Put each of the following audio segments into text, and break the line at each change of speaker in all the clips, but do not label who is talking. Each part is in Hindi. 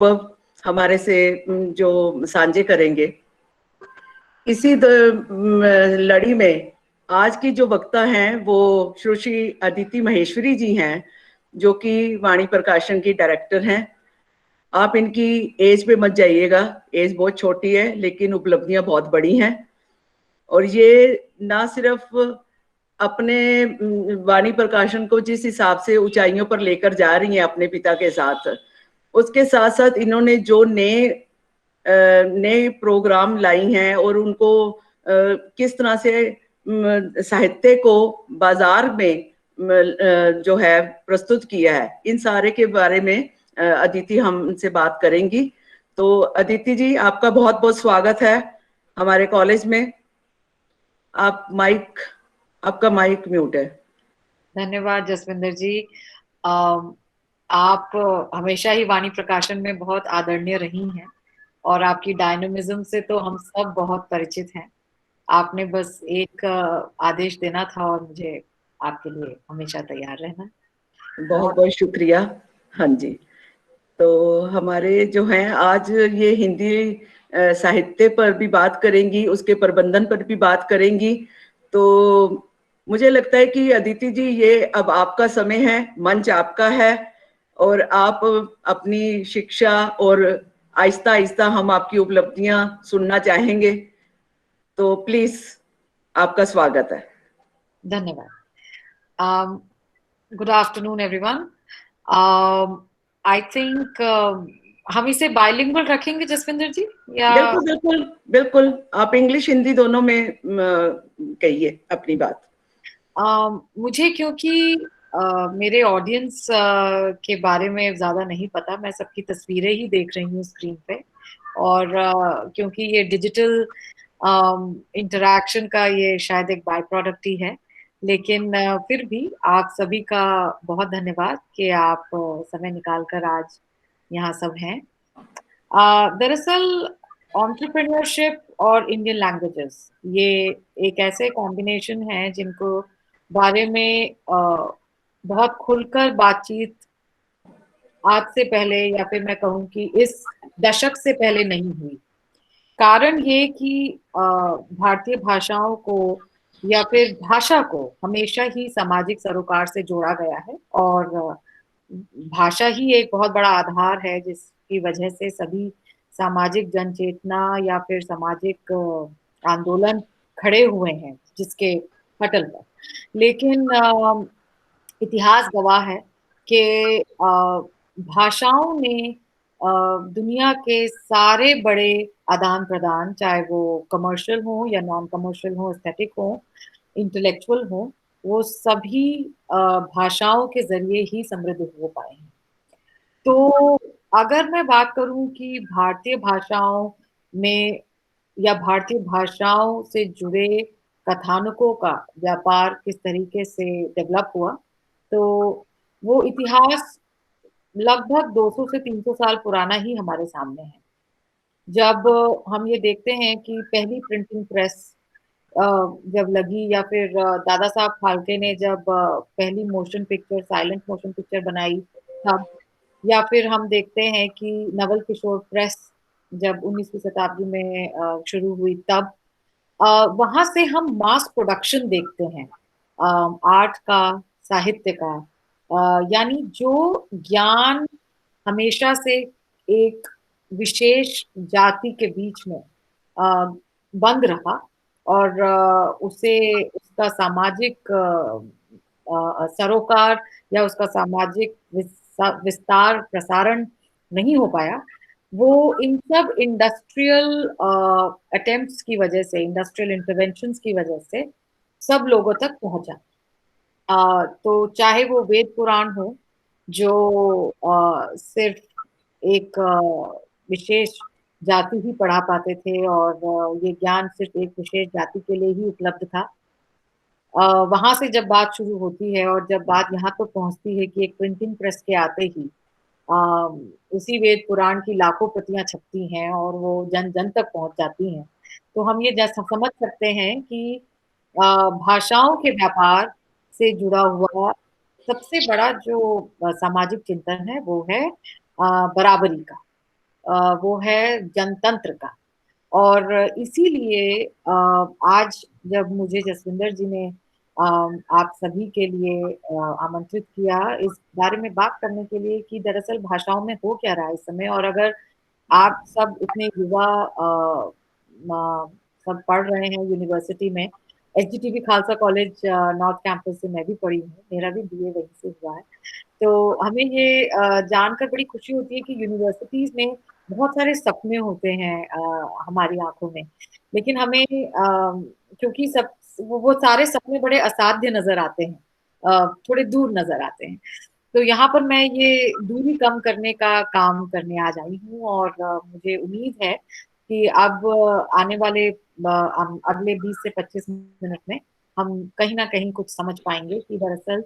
हमारे से जो साझे करेंगे। इसी लड़ी में आज की जो वक्ता हैं वो सुश्री अदिति महेश्वरी जी हैं, जो कि वाणी प्रकाशन की डायरेक्टर हैं। आप इनकी एज पे मत जाइएगा, एज बहुत छोटी है लेकिन उपलब्धियां बहुत बड़ी हैं। और ये ना सिर्फ अपने वाणी प्रकाशन को जिस हिसाब से ऊंचाइयों पर लेकर जा रही हैं अपने पिता के साथ, उसके साथ साथ इन्होंने जो नए प्रोग्राम लाई हैं और उनको किस तरह से साहित्य को बाजार में जो है प्रस्तुत किया है, इन सारे के बारे में अदिति हमसे बात करेंगी। तो अदिति जी, आपका बहुत बहुत स्वागत है हमारे कॉलेज में। आपका माइक म्यूट है।
धन्यवाद जसविंदर जी। आप हमेशा ही वाणी प्रकाशन में बहुत आदरणीय रही हैं और आपकी डायनामिज्म से तो हम सब बहुत परिचित हैं। आपने बस एक आदेश देना था और मुझे आपके लिए हमेशा तैयार रहना।
बहुत बहुत शुक्रिया। हाँ जी, तो हमारे जो हैं आज ये हिंदी साहित्य पर भी बात करेंगी, उसके प्रबंधन पर भी बात करेंगी। तो मुझे लगता है कि अदिति जी, ये अब आपका समय है, मंच आपका है और आप अपनी शिक्षा और आहिस्ता आहिस्ता हम आपकी उपलब्धियां सुनना चाहेंगे। तो प्लीज, आपका स्वागत है।
धन्यवाद। Good afternoon everyone. I think हम इसे बाइलिंगुअल रखेंगे जसविंदर जी, या?
बिल्कुल बिल्कुल बिल्कुल, आप इंग्लिश हिंदी दोनों में कहिए अपनी बात।
मुझे क्योंकि मेरे ऑडियंस के बारे में ज्यादा नहीं पता, मैं सबकी तस्वीरें ही देख रही हूँ स्क्रीन पे। और क्योंकि ये डिजिटल इंटरैक्शन का ये शायद एक बाय प्रोडक्ट ही है, लेकिन फिर भी आप सभी का बहुत धन्यवाद कि आप समय निकाल कर आज यहाँ सब हैं। दरअसल एंटरप्रेन्योरशिप और इंडियन लैंग्वेजेस, ये एक ऐसे कॉम्बिनेशन है जिनको बारे में बहुत खुलकर बातचीत आज से पहले, या फिर मैं कहूँ कि इस दशक से पहले नहीं हुई। कारण ये कि भारतीय भाषाओं को या फिर भाषा को हमेशा ही सामाजिक सरोकार से जोड़ा गया है, और भाषा ही एक बहुत बड़ा आधार है जिसकी वजह से सभी सामाजिक जनचेतना या फिर सामाजिक आंदोलन खड़े हुए हैं जिसके पटल पर। लेकिन इतिहास गवाह है कि भाषाओं ने दुनिया के सारे बड़े आदान प्रदान, चाहे वो कमर्शियल हो या नॉन कमर्शियल हो, एस्थेटिक हो, इंटेलेक्चुअल हो, वो सभी भाषाओं के जरिए ही समृद्ध हो पाए हैं। तो अगर मैं बात करूं कि भारतीय भाषाओं में या भारतीय भाषाओं से जुड़े कथानकों का व्यापार किस तरीके से डेवलप हुआ, तो वो इतिहास लगभग 200 से 300 साल पुराना ही हमारे सामने है। जब हम ये देखते हैं कि पहली प्रिंटिंग प्रेस जब लगी, या फिर दादा साहब फाल्के ने जब पहली motion picture, silent motion picture बनाई तब, या फिर हम देखते हैं कि नवल किशोर प्रेस जब 19वीं शताब्दी में शुरू हुई तब, वहां से हम मास प्रोडक्शन देखते हैं आर्ट का, साहित्य का। यानी जो ज्ञान हमेशा से एक विशेष जाति के बीच में बंद रहा, और उसे उसका सामाजिक सरोकार या उसका सामाजिक विस्तार प्रसारण नहीं हो पाया, वो इन सब इंडस्ट्रियल अटेम्प्ट्स की वजह से, इंडस्ट्रियल इंटरवेंशंस की वजह से सब लोगों तक पहुंचा। तो चाहे वो वेद पुराण हो, जो सिर्फ एक विशेष जाति ही पढ़ा पाते थे, और ये ज्ञान सिर्फ एक विशेष जाति के लिए ही उपलब्ध था। वहां से जब बात शुरू होती है और जब बात यहाँ तो पहुंचती है कि एक प्रिंटिंग प्रेस के आते ही उसी वेद पुराण की लाखों प्रतियां छपती हैं और वो जन जन तक पहुंच जाती हैं, तो हम ये समझ सकते हैं कि भाषाओं के व्यापार से जुड़ा हुआ सबसे बड़ा जो सामाजिक चिंतन है वो है बराबरी का। वो है जनतंत्र का। और इसीलिए आज जब मुझे जसविंदर जी ने आप सभी के लिए आमंत्रित किया इस बारे में बात करने के लिए कि दरअसल भाषाओं में हो क्या रहा है इस समय, और अगर आप सब इतने युवा सब पढ़ रहे हैं यूनिवर्सिटी में, एचजीटीबी खालसा कॉलेज नॉर्थ कैंपस से मैं भी पढ़ी हूँ, मेरा भी बीए वहीं से हुआ है। तो हमें ये जानकर बड़ी खुशी होती है कि यूनिवर्सिटीज में बहुत सारे सपने होते हैं हमारी आंखों में, लेकिन हमें क्योंकि सब वो सारे सपने बड़े असाध्य नजर आते हैं, थोड़े दूर नजर आते हैं। तो यहाँ पर मैं ये दूरी कम करने का काम करने आज आई हूँ, और मुझे उम्मीद है कि अब आने वाले अगले 20 से 25 मिनट में हम कहीं ना कहीं कुछ समझ पाएंगे कि दरअसल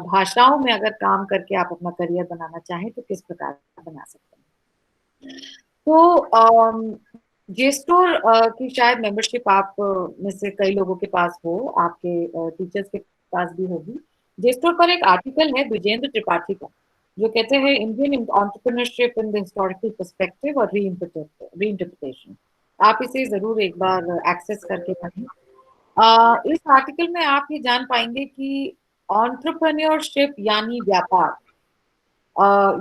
भाषाओं में अगर काम करके आप अपना करियर बनाना चाहें तो किस प्रकार बना सकते हैं। तो जेस्टोर की शायद मेंबरशिप आप में से कई लोगों के पास हो, आपके टीचर्स के पास भी होगी। जेस्टोर पर एक आर्टिकल है द्विजेंद्र त्रिपाठी का, जो कहते हैं Indian entrepreneurship in the historical perspective और रीइंटरप्रिटेशन। आप इसे जरूर एक बार एक्सेस करके पढ़ें। इस आर्टिकल में आप ये जान पाएंगे कि एंटरप्रेन्योरशिप यानी व्यापार,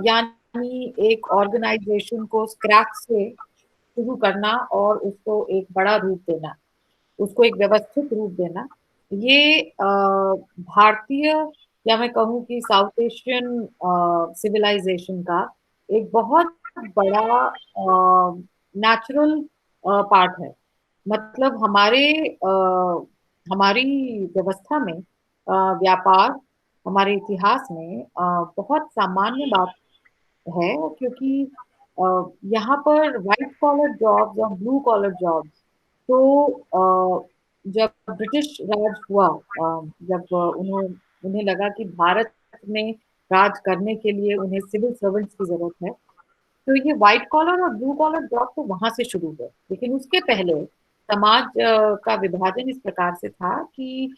यानी एक ऑर्गेनाइजेशन को स्क्रैच से शुरू करना और उसको एक बड़ा रूप देना, उसको एक व्यवस्थित रूप देना, ये भारतीय या मैं कहूँ कि साउथ एशियन सिविलाइजेशन का एक बहुत बड़ा नेचुरल पार्ट है। मतलब हमारी व्यवस्था में व्यापार हमारे इतिहास में बहुत सामान्य बात है, क्योंकि यहाँ पर व्हाइट कॉलर जॉब्स और ब्लू कॉलर जॉब्स, तो जब ब्रिटिश राज हुआ, जब उन्हें लगा कि भारत में राज करने के लिए उन्हें सिविल सर्वेंट्स की जरूरत है, तो ये व्हाइट कॉलर और ब्लू कॉलर जॉब तो वहां से शुरू हुए। लेकिन उसके पहले समाज का विभाजन इस प्रकार से था कि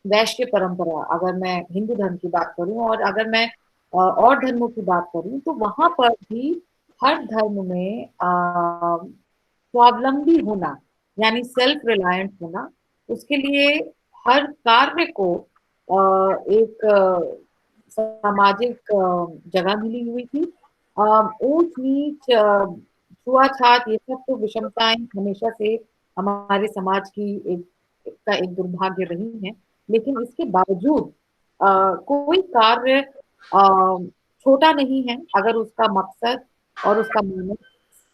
वैश्य परंपरा, अगर मैं हिंदू धर्म की बात करूं और अगर मैं और धर्मों की बात करूं, तो वहां पर भी हर धर्म में स्वावलंबी होना यानी सेल्फ रिलायंट होना, उसके लिए हर कार्य को एक सामाजिक जगह मिली हुई थी। ऊंच नीच, छुआछात, ये सब तो विषमताएं हमेशा से हमारे समाज की एक दुर्भाग्य रही है। लेकिन इसके बावजूद कोई कार्य छोटा नहीं है अगर उसका मकसद और उसका मानक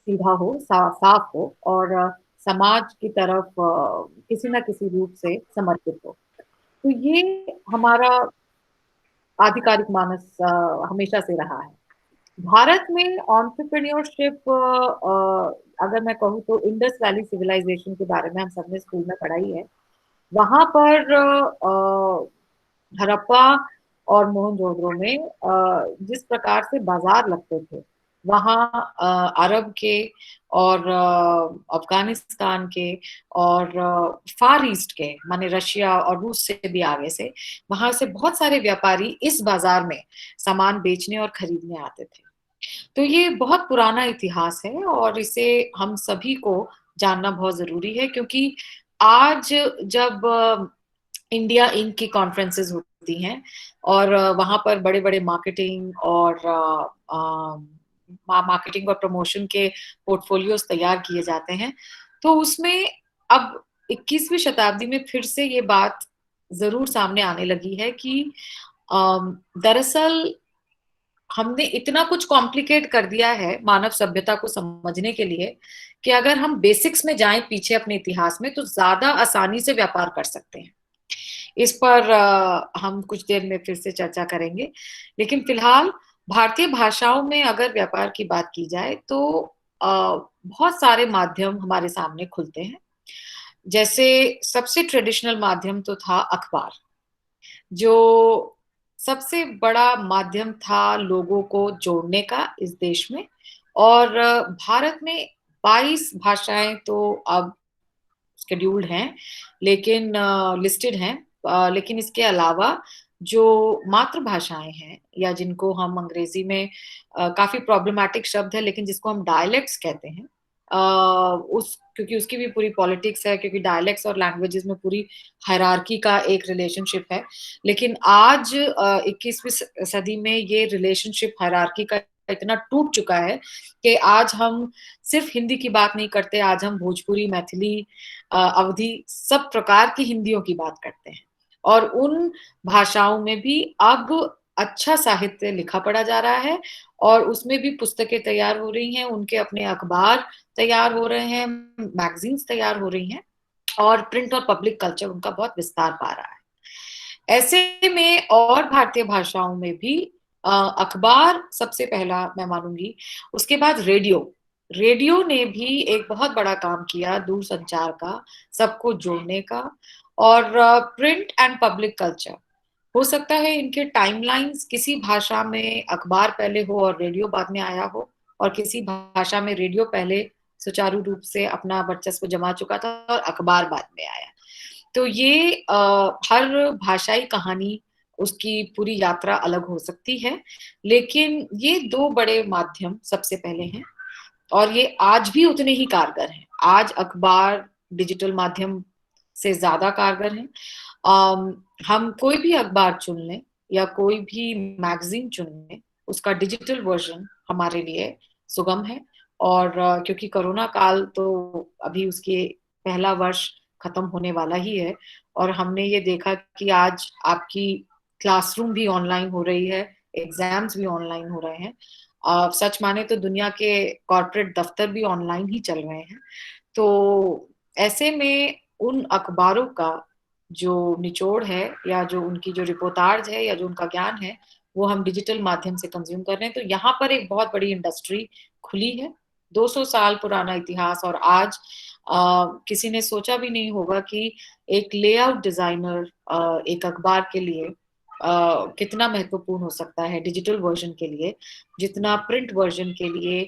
सीधा हो, साफ हो, और समाज की तरफ किसी न किसी रूप से समर्पित हो। तो ये हमारा आधिकारिक मानस हमेशा से रहा है। भारत में एंटरप्रेन्योरशिप, अगर मैं कहूँ तो इंडस वैली सिविलाइजेशन के बारे में हम सबने स्कूल में पढ़ाई है। वहां पर हड़प्पा और मोहनजोदड़ो में जिस प्रकार से बाजार लगते थे, वहाँ अरब के और अफगानिस्तान के और फार ईस्ट के, माने रशिया और रूस से भी आगे से, वहां से बहुत सारे व्यापारी इस बाजार में सामान बेचने और खरीदने आते थे। तो ये बहुत पुराना इतिहास है और इसे हम सभी को जानना बहुत जरूरी है, क्योंकि आज जब इंडिया इंक की कॉन्फ्रेंसेस होती हैं और वहां पर बड़े बड़े मार्केटिंग और प्रमोशन के पोर्टफोलियोज तैयार किए जाते हैं, तो उसमें अब 21वीं शताब्दी में फिर से ये बात जरूर सामने आने लगी है कि दरअसल हमने इतना कुछ कॉम्प्लिकेट कर दिया है मानव सभ्यता को समझने के लिए कि अगर हम बेसिक्स में जाएं पीछे अपने इतिहास में, तो ज्यादा आसानी से व्यापार कर सकते हैं। इस पर हम कुछ देर में फिर से चर्चा करेंगे। लेकिन फिलहाल भारतीय भाषाओं में अगर व्यापार की बात की जाए तो बहुत सारे माध्यम हमारे सामने खुलते हैं। जैसे सबसे ट्रेडिशनल माध्यम तो था अखबार, जो सबसे बड़ा माध्यम था लोगों को जोड़ने का इस देश में। और भारत में 22 भाषाएं तो अब शेड्यूल्ड हैं, लेकिन लिस्टेड हैं, लेकिन इसके अलावा जो मातृभाषाएं हैं, या जिनको हम अंग्रेजी में काफी प्रॉब्लमैटिक शब्द है लेकिन जिसको हम डायलेक्ट्स कहते हैं, उस क्योंकि उसकी भी पूरी पॉलिटिक्स है, क्योंकि डायलेक्ट्स और लैंग्वेजेस में पूरी हायरार्की का एक रिलेशनशिप है। लेकिन आज 21वीं सदी में ये रिलेशनशिप हायरार्की का इतना टूट चुका है कि आज हम सिर्फ हिंदी की बात नहीं करते, आज हम भोजपुरी, मैथिली, अवधी, सब प्रकार की हिंदियों की बात करते हैं। और उन भाषाओं में भी अब अच्छा साहित्य लिखा पढ़ा जा रहा है, और उसमें भी पुस्तकें तैयार हो रही हैं, उनके अपने अखबार तैयार हो रहे हैं, मैगजीन्स तैयार हो रही हैं, और प्रिंट और पब्लिक कल्चर उनका बहुत विस्तार पा रहा है। ऐसे में और भारतीय भाषाओं में भी अखबार सबसे पहला मैं मानूंगी, उसके बाद रेडियो। रेडियो ने भी एक बहुत बड़ा काम किया दूर संचार का, सबको जोड़ने का। और प्रिंट एंड पब्लिक कल्चर, हो सकता है इनके टाइमलाइंस किसी भाषा में अखबार पहले हो और रेडियो बाद में आया हो, और किसी भाषा में रेडियो पहले सुचारू रूप से अपना वर्चस्व जमा चुका था और अखबार बाद में आया। तो ये हर भाषाई कहानी, उसकी पूरी यात्रा अलग हो सकती है, लेकिन ये दो बड़े माध्यम सबसे पहले हैं, और ये आज भी उतने ही कारगर हैं। आज अखबार डिजिटल माध्यम से ज्यादा कारगर हैं। हम कोई भी अखबार चुन लें या कोई भी मैगजीन चुन लें, उसका डिजिटल वर्जन हमारे लिए सुगम है। और क्योंकि कोरोना काल तो अभी उसके पहला वर्ष खत्म होने वाला ही है, और हमने ये देखा कि आज आपकी क्लासरूम भी ऑनलाइन हो रही है, एग्जाम्स भी ऑनलाइन हो रहे हैं, सच माने तो दुनिया के कॉर्पोरेट दफ्तर भी ऑनलाइन ही चल रहे हैं। तो ऐसे में उन अखबारों का जो निचोड़ है, या जो उनकी जो रिपोर्टाज है, या जो उनका ज्ञान है, वो हम डिजिटल माध्यम से कंज्यूम कर रहे हैं। तो यहाँ पर एक बहुत बड़ी इंडस्ट्री खुली है। 200 साल पुराना इतिहास, और आज किसी ने सोचा भी नहीं होगा कि एक लेआउट डिजाइनर एक अखबार के लिए कितना महत्वपूर्ण हो सकता है डिजिटल वर्जन के लिए, जितना प्रिंट वर्जन के लिए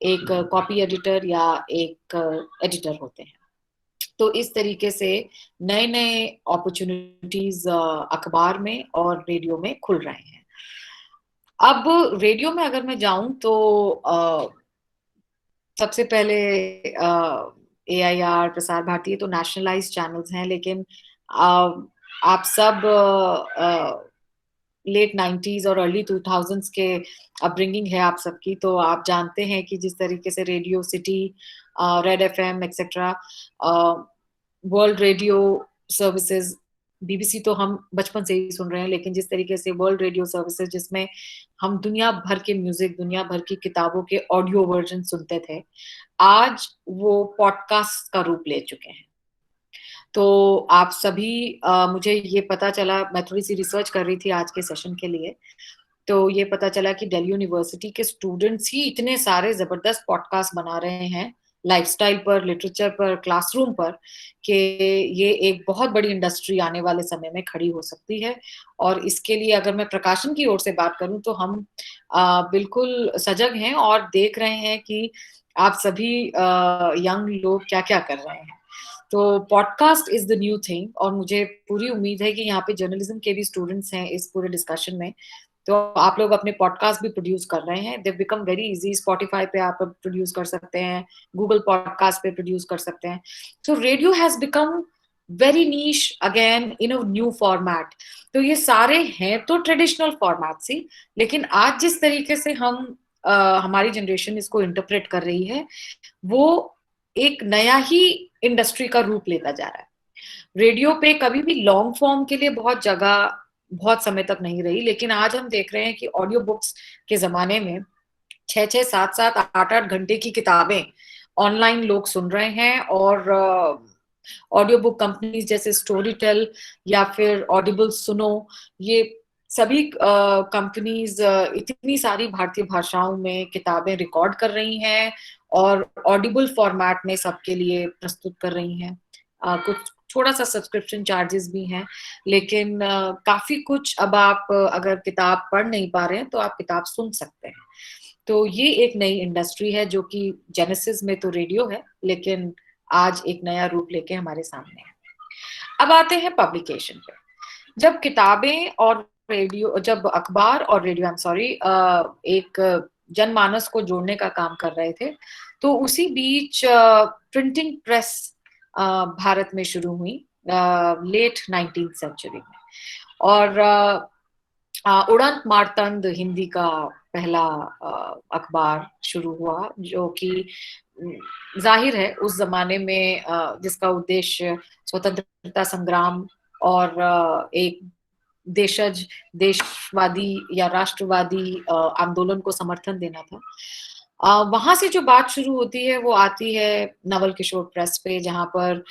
एक कॉपी एडिटर या एक एडिटर होते हैं। तो इस तरीके से नए नए अपॉर्चुनिटीज अखबार में और रेडियो में खुल रहे हैं। अब रेडियो में अगर मैं जाऊं तो सबसे पहले AIR, प्रसार भारती तो नेशनलाइज्ड चैनल्स हैं, लेकिन आप सब लेट 90s और अर्ली 2000s के अपब्रिंगिंग है आप सबकी, तो आप जानते हैं कि जिस तरीके से radio city, red FM etcetera, world radio services, BBC तो हम बचपन से ही सुन रहे हैं, लेकिन जिस तरीके से वर्ल्ड रेडियो सर्विसेज, जिसमें हम दुनिया भर के म्यूजिक, दुनिया भर की किताबों के ऑडियो वर्जन सुनते थे, आज वो पॉडकास्ट का रूप ले चुके हैं। तो आप सभी मुझे ये पता चला, मैं थोड़ी सी रिसर्च कर रही थी आज के सेशन के लिए, तो ये पता चला कि दिल्ली यूनिवर्सिटी के स्टूडेंट्स ही इतने सारे जबरदस्त पॉडकास्ट बना रहे हैं लाइफस्टाइल पर, लिटरेचर पर, क्लासरूम पर, कि ये एक बहुत बड़ी इंडस्ट्री आने वाले समय में खड़ी हो सकती है। और इसके लिए अगर मैं प्रकाशन की ओर से बात करूं तो हम बिल्कुल सजग हैं और देख रहे हैं कि आप सभी यंग लोग क्या क्या कर रहे हैं। तो podcast is the new thing, और मुझे पूरी उम्मीद है कि यहाँ पे जर्नलिज्म के भी स्टूडेंट्स हैं इस पूरे डिस्कशन में, तो आप लोग अपने पॉडकास्ट भी प्रोड्यूस कर रहे हैं। They become very easy. Spotify पे आप प्रोड्यूस कर सकते हैं, गूगल पॉडकास्ट पे प्रोड्यूस कर सकते हैं। तो radio has become very niche again in a new format. तो ये सारे हैं तो ट्रेडिशनल फॉर्मेट्स ही, लेकिन आज जिस तरीके से हम हमारी जनरेशन इसको इंटरप्रेट कर रही है, वो एक नया ही इंडस्ट्री का रूप लेता जा रहा है। रेडियो पे कभी भी लॉन्ग फॉर्म के लिए बहुत जगह बहुत समय तक नहीं रही, लेकिन आज हम देख रहे हैं कि ऑडियो बुक्स के जमाने में 6-6, 7-7, 8-8 घंटे की किताबें ऑनलाइन लोग सुन रहे हैं। और ऑडियो बुक कंपनीज जैसे स्टोरी टेल या फिर ऑडिबल सुनो, ये सभी कंपनीज इतनी सारी भारतीय भाषाओं में किताबें रिकॉर्ड कर रही हैं और ऑडिबल फॉर्मेट में सबके लिए प्रस्तुत कर रही हैं। कुछ थोड़ा सा सब्सक्रिप्शन चार्जेस भी हैं, लेकिन काफी कुछ अब आप अगर किताब पढ़ नहीं पा रहे हैं तो आप किताब सुन सकते हैं। तो ये एक नई इंडस्ट्री है जो कि जेनेसिस में तो रेडियो है, लेकिन आज एक नया रूप लेके हमारे सामने है। अब आते हैं पब्लिकेशन पे। जब किताबें और रेडियो, जब अखबार और रेडियो, आई एम सॉरी, एक जनमानस को जोड़ने का काम कर रहे थे, तो उसी बीच प्रिंटिंग प्रेस भारत में शुरू हुई लेट 19th सेंचुरी में। और उड़ंत मार्तंड हिंदी का पहला अखबार शुरू हुआ, जो कि जाहिर है उस जमाने में जिसका उद्देश्य स्वतंत्रता संग्राम और एक देशज देशवादी या राष्ट्रवादी आंदोलन को समर्थन देना था। वहां से जो बात शुरू होती है वो आती है नवल किशोर प्रेस पे, जहां पर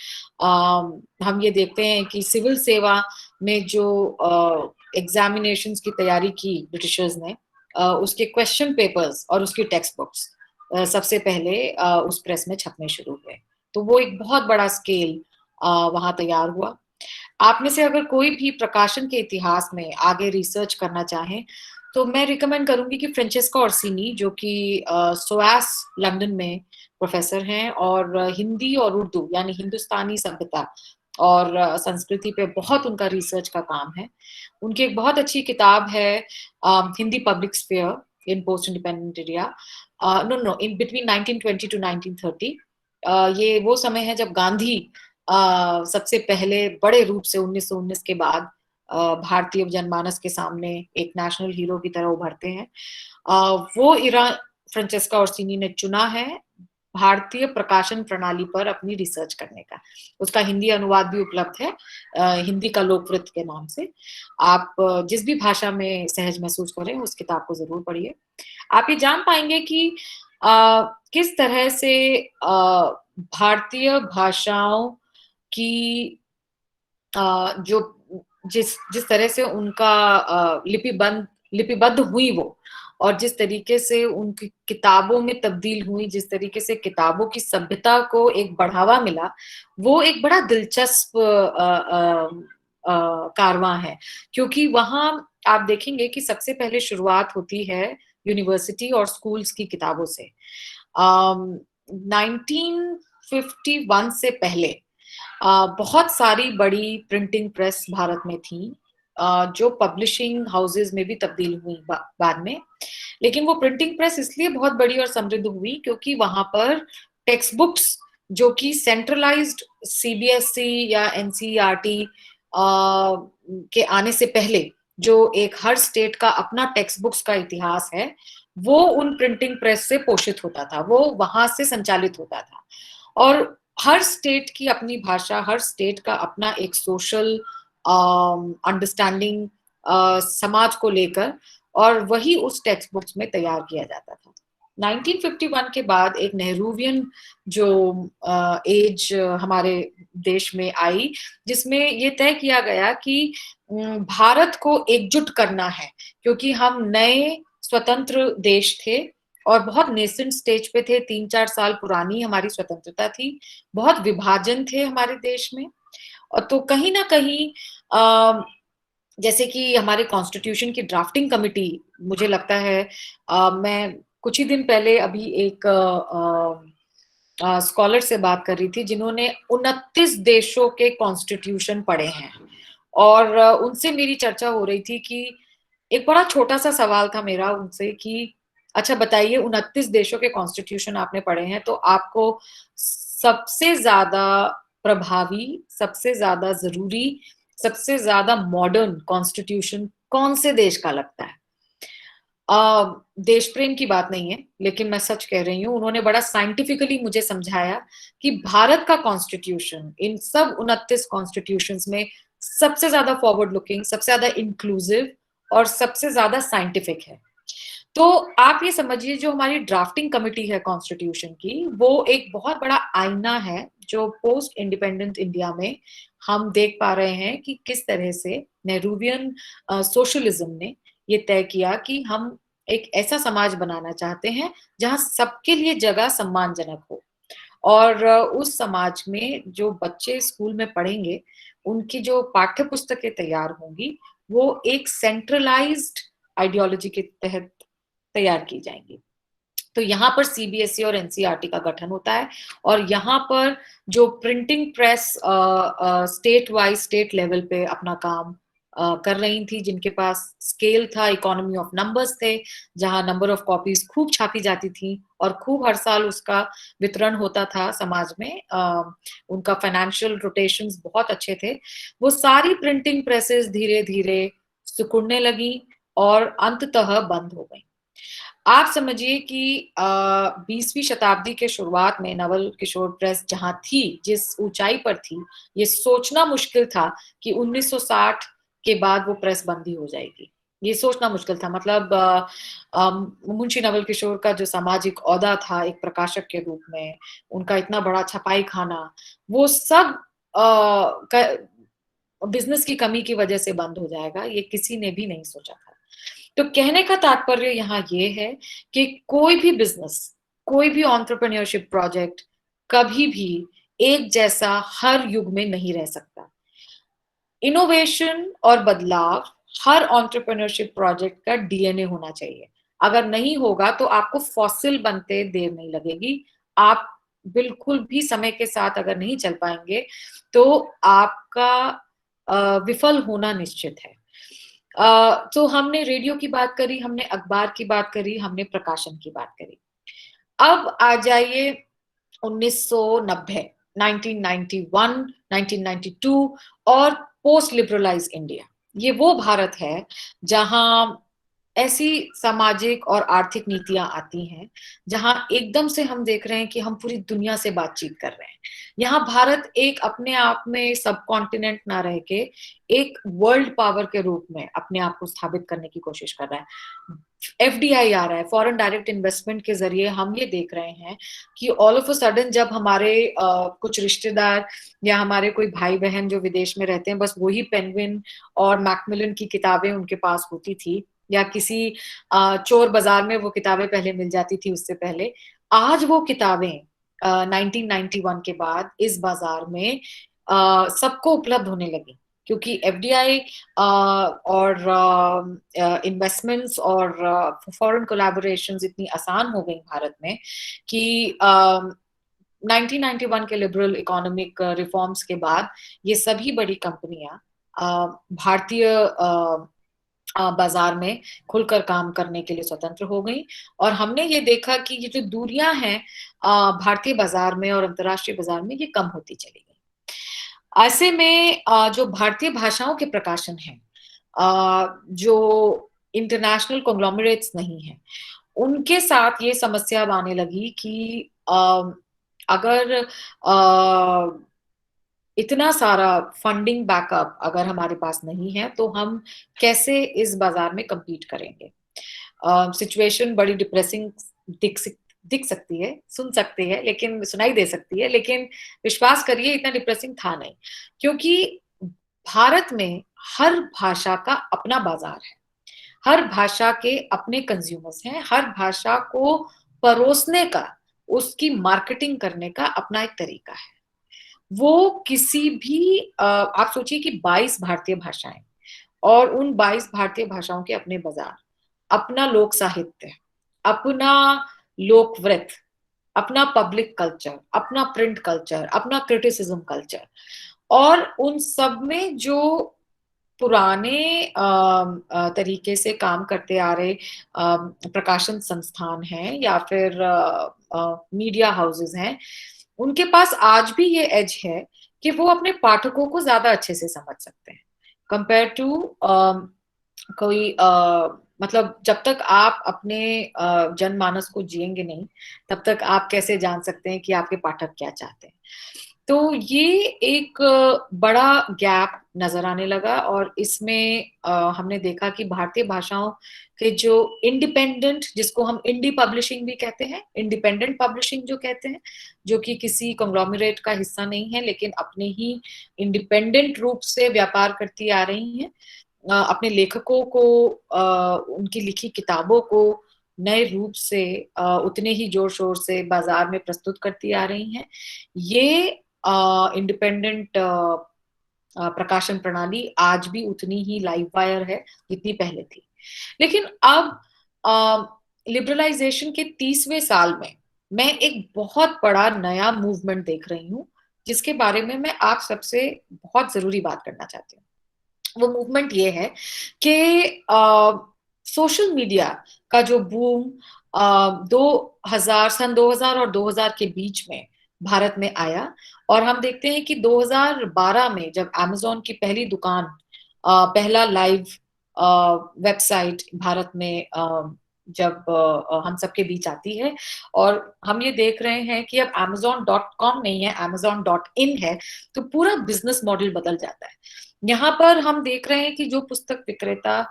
हम ये देखते हैं कि सिविल सेवा में जो एग्जामिनेशंस की तैयारी की ब्रिटिशर्स ने, उसके क्वेश्चन पेपर्स और उसकी टेक्स्ट बुक्स सबसे पहले उस प्रेस में छपने शुरू हुए। तो वो एक बहुत बड़ा स्केल वहां तैयार हुआ। आप में से अगर कोई भी प्रकाशन के इतिहास में आगे रिसर्च करना चाहें, तो मैं रिकमेंड करूंगी कि फ्रेंचेस्का ओर्सिनी, जो कि सोआस लंदन में प्रोफेसर हैं और हिंदी और उर्दू यानी हिंदुस्तानी सभ्यता और संस्कृति पे बहुत उनका रिसर्च का काम है। उनकी एक बहुत अच्छी किताब है Hindi public sphere in post independent India, no in between 1920 to 1930। ये वो समय है जब गांधी सबसे पहले बड़े रूप से 1919 के बाद भारतीय जनमानस के सामने एक नेशनल हीरो की तरह उभरते हैं। वो इरा फ्रांचेस्का ओर्सिनी ने चुना है भारतीय प्रकाशन प्रणाली पर अपनी रिसर्च करने का। उसका हिंदी अनुवाद भी उपलब्ध है हिंदी का लोकवृत्त के नाम से। आप जिस भी भाषा में सहज महसूस करें उस किताब को जरूर पढ़िए। आप ये जान पाएंगे कि किस तरह से भारतीय भाषाओं की जो जिस जिस तरह से उनका लिपिबद्ध हुई वो, और जिस तरीके से उनकी किताबों में तब्दील हुई, जिस तरीके से किताबों की सभ्यता को एक बढ़ावा मिला, वो एक बड़ा दिलचस्प कारवां है। क्योंकि वहां आप देखेंगे कि सबसे पहले शुरुआत होती है यूनिवर्सिटी और स्कूल्स की किताबों से। 1951 से पहले बहुत सारी बड़ी प्रिंटिंग प्रेस भारत में थी, जो पब्लिशिंग हाउसेज में भी तब्दील हुई बाद में। लेकिन वो प्रिंटिंग प्रेस इसलिए बहुत बड़ी और समृद्ध हुई क्योंकि वहां पर टेक्स्ट बुक्स, जो कि सेंट्रलाइज्ड सीबीएसई या एनसीईआरटी के आने से पहले जो एक हर स्टेट का अपना टेक्स्ट बुक्स का इतिहास है, वो उन प्रिंटिंग प्रेस से पोषित होता था, वो वहां से संचालित होता था। और हर स्टेट की अपनी भाषा, हर स्टेट का अपना एक सोशल अंडरस्टैंडिंग समाज को लेकर, और वही उस टेक्स्ट बुक्स में तैयार किया जाता था। 1951 के बाद एक नेहरूवियन जो एज हमारे देश में आई, जिसमें ये तय किया गया कि भारत को एकजुट करना है, क्योंकि हम नए स्वतंत्र देश थे और बहुत नेसेंट स्टेज पे थे। 3-4 साल पुरानी हमारी स्वतंत्रता थी, बहुत विभाजन थे हमारे देश में। और तो कहीं ना कहीं जैसे कि हमारे कॉन्स्टिट्यूशन की ड्राफ्टिंग कमिटी, मुझे लगता है मैं कुछ ही दिन पहले अभी एक स्कॉलर से बात कर रही थी जिन्होंने 29 देशों के कॉन्स्टिट्यूशन पढ़े हैं, और उनसे मेरी चर्चा हो रही थी कि एक बड़ा छोटा सा सवाल था मेरा उनसे कि अच्छा बताइए, 29 देशों के कॉन्स्टिट्यूशन आपने पढ़े हैं, तो आपको सबसे ज्यादा प्रभावी, सबसे ज्यादा जरूरी, सबसे ज्यादा मॉडर्न कॉन्स्टिट्यूशन कौन से देश का लगता है? देश प्रेम की बात नहीं है, लेकिन मैं सच कह रही हूँ, उन्होंने बड़ा साइंटिफिकली मुझे समझाया कि भारत का कॉन्स्टिट्यूशन इन सब 29 कॉन्स्टिट्यूशंस में सबसे ज्यादा फॉरवर्ड लुकिंग, सबसे ज्यादा इंक्लूसिव और सबसे ज्यादा साइंटिफिक है। तो आप ये समझिए, जो हमारी ड्राफ्टिंग कमिटी है कॉन्स्टिट्यूशन की, वो एक बहुत बड़ा आईना है जो पोस्ट इंडिपेंडेंट इंडिया में हम देख पा रहे हैं कि किस तरह से नेहरूवियन सोशलिज्म ने ये तय किया कि हम एक ऐसा समाज बनाना चाहते हैं जहां सबके लिए जगह सम्मानजनक हो, और उस समाज में जो बच्चे स्कूल में पढ़ेंगे, उनकी जो पाठ्य पुस्तकें तैयार होंगी, वो एक सेंट्रलाइज्ड आइडियोलॉजी के तहत तैयार की जाएंगी। तो यहाँ पर सीबीएसई और एनसीईआरटी का गठन होता है, और यहाँ पर जो printing press state wise, state level पे अपना काम कर रही थी, जिनके पास स्केल था, इकोनॉमी ऑफ नंबर्स थे, जहां नंबर ऑफ कॉपीज खूब छापी जाती थी और खूब हर साल उसका वितरण होता था समाज में। उनका फाइनेंशियल रोटेशंस बहुत अच्छे थे। वो सारी प्रिंटिंग प्रेसेस धीरे धीरे सिकुड़ने लगी और अंततः बंद हो गई। आप समझिए कि 20वीं शताब्दी के शुरुआत में नवल किशोर प्रेस जहां थी, जिस ऊंचाई पर थी, ये सोचना मुश्किल था कि 1960 के बाद वो प्रेस बंदी हो जाएगी। ये सोचना मुश्किल था। मतलब मुंशी नवल किशोर का जो सामाजिक ओहदा था एक प्रकाशक के रूप में, उनका इतना बड़ा छपाई खाना, वो सब बिजनेस की कमी की वजह से बंद हो जाएगा, ये किसी ने भी नहीं सोचा था। तो कहने का तात्पर्य यहाँ ये है कि कोई भी बिजनेस, कोई भी एंटरप्रेन्योरशिप प्रोजेक्ट कभी भी एक जैसा हर युग में नहीं रह सकता। इनोवेशन और बदलाव हर एंटरप्रेन्योरशिप प्रोजेक्ट का डीएनए होना चाहिए। अगर नहीं होगा तो आपको फॉसिल बनते देर नहीं लगेगी। आप बिल्कुल भी समय के साथ अगर नहीं चल पाएंगे तो आपका विफल होना निश्चित है। तो हमने रेडियो की बात करी, हमने अखबार की बात करी, हमने प्रकाशन की बात करी। अब आ जाइए 1990, 1991, 1992 और पोस्ट लिबरलाइज इंडिया। ये वो भारत है जहां ऐसी सामाजिक और आर्थिक नीतियां आती हैं जहां एकदम से हम देख रहे हैं कि हम पूरी दुनिया से बातचीत कर रहे हैं। यहाँ भारत एक अपने आप में सब कॉन्टिनेंट ना रह के एक वर्ल्ड पावर के रूप में अपने आप को स्थापित करने की कोशिश कर रहा है। एफडीआई आ रहा है, फॉरेन डायरेक्ट इन्वेस्टमेंट के जरिए हम ये देख रहे हैं कि ऑल ऑफ अ सडन जब हमारे कुछ रिश्तेदार या हमारे कोई भाई बहन जो विदेश में रहते हैं, बस वही पेंगुइन और मैकमिलन की किताबें उनके पास होती थी, या किसी चोर बाजार में वो किताबें पहले मिल जाती थी उससे पहले, आज वो किताबें 1991 के बाद इस बाजार में सबको उपलब्ध होने लगी, क्योंकि एफडीआई और इन्वेस्टमेंट्स और फॉरेन कोलैबोरेशंस इतनी आसान हो गई भारत में कि 1991 के लिबरल इकोनॉमिक रिफॉर्म्स के बाद ये सभी बड़ी कंपनियां भारतीय बाजार में खुलकर काम करने के लिए स्वतंत्र हो गई। और हमने ये देखा कि ये जो दूरियां हैं भारतीय बाजार में और अंतर्राष्ट्रीय बाजार में, ये कम होती चली गई। ऐसे में जो भारतीय भाषाओं के प्रकाशन हैं, जो इंटरनेशनल कॉन्ग्लोमरेट्स नहीं है, उनके साथ ये समस्या अब आने लगी कि अगर इतना सारा फंडिंग बैकअप अगर हमारे पास नहीं है तो हम कैसे इस बाजार में compete करेंगे। सिचुएशन बड़ी डिप्रेसिंग दिख सकती है, सुन सकती है, लेकिन सुनाई दे सकती है, लेकिन विश्वास करिए इतना डिप्रेसिंग था नहीं, क्योंकि भारत में हर भाषा का अपना बाजार है, हर भाषा के अपने कंज्यूमर्स हैं, हर भाषा को परोसने का, उसकी मार्केटिंग करने का अपना एक तरीका है। वो किसी भी आप सोचिए कि 22 भारतीय भाषाएं और उन 22 भारतीय भाषाओं के अपने बाजार, अपना लोक साहित्य, अपना लोक वृत्त, अपना पब्लिक कल्चर, अपना प्रिंट कल्चर, अपना क्रिटिसिज्म कल्चर, और उन सब में जो पुराने तरीके से काम करते आ रहे प्रकाशन संस्थान हैं या फिर मीडिया हाउसेस हैं, उनके पास आज भी ये एज है कि वो अपने पाठकों को ज्यादा अच्छे से समझ सकते हैं कंपेयर टू कोई मतलब जब तक आप अपने जनमानस को जिएंगे नहीं, तब तक आप कैसे जान सकते हैं कि आपके पाठक क्या चाहते हैं। तो ये एक बड़ा गैप नजर आने लगा और इसमें हमने देखा कि भारतीय भाषाओं के जो इंडिपेंडेंट, जिसको हम इंडी पब्लिशिंग भी कहते हैं, इंडिपेंडेंट पब्लिशिंग जो कहते हैं, जो कि किसी कॉन्ग्लोमरेट का हिस्सा नहीं है लेकिन अपने ही इंडिपेंडेंट रूप से व्यापार करती आ रही हैं, अपने लेखकों को उनकी लिखी किताबों को नए रूप से उतने ही जोर शोर से बाजार में प्रस्तुत करती आ रही हैं। ये इंडिपेंडेंट प्रकाशन प्रणाली आज भी उतनी ही लाइव वायर है जितनी पहले थी। लेकिन अब लिबरलाइजेशन के 30वें साल में मैं एक बहुत बड़ा नया मूवमेंट देख रही हूँ, जिसके बारे में मैं आप सबसे बहुत जरूरी बात करना चाहती हूँ। वो मूवमेंट ये है कि सोशल मीडिया का जो बूम 2000 और 2000 के बीच में भारत में आया, और हम देखते हैं कि 2012 में जब अमेज़न की पहली दुकान, पहला लाइव वेबसाइट भारत में जब हम सबके बीच आती है, और हम ये देख रहे हैं कि अब amazon.com नहीं है, amazon.in है, तो पूरा बिजनेस मॉडल बदल जाता है। यहाँ पर हम देख रहे हैं कि जो पुस्तक विक्रेता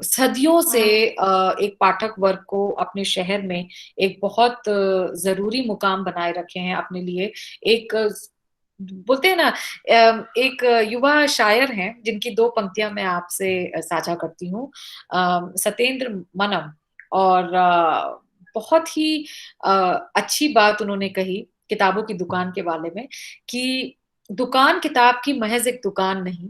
सदियों से एक पाठक वर्ग को अपने शहर में एक बहुत जरूरी मुकाम बनाए रखे हैं अपने लिए, एक बोलते हैं ना, एक युवा शायर हैं जिनकी दो पंक्तियां मैं आपसे साझा करती हूँ, सत्येंद्र मनम, और बहुत ही अच्छी बात उन्होंने कही किताबों की दुकान के बारे में, कि दुकान किताब की महज एक दुकान नहीं,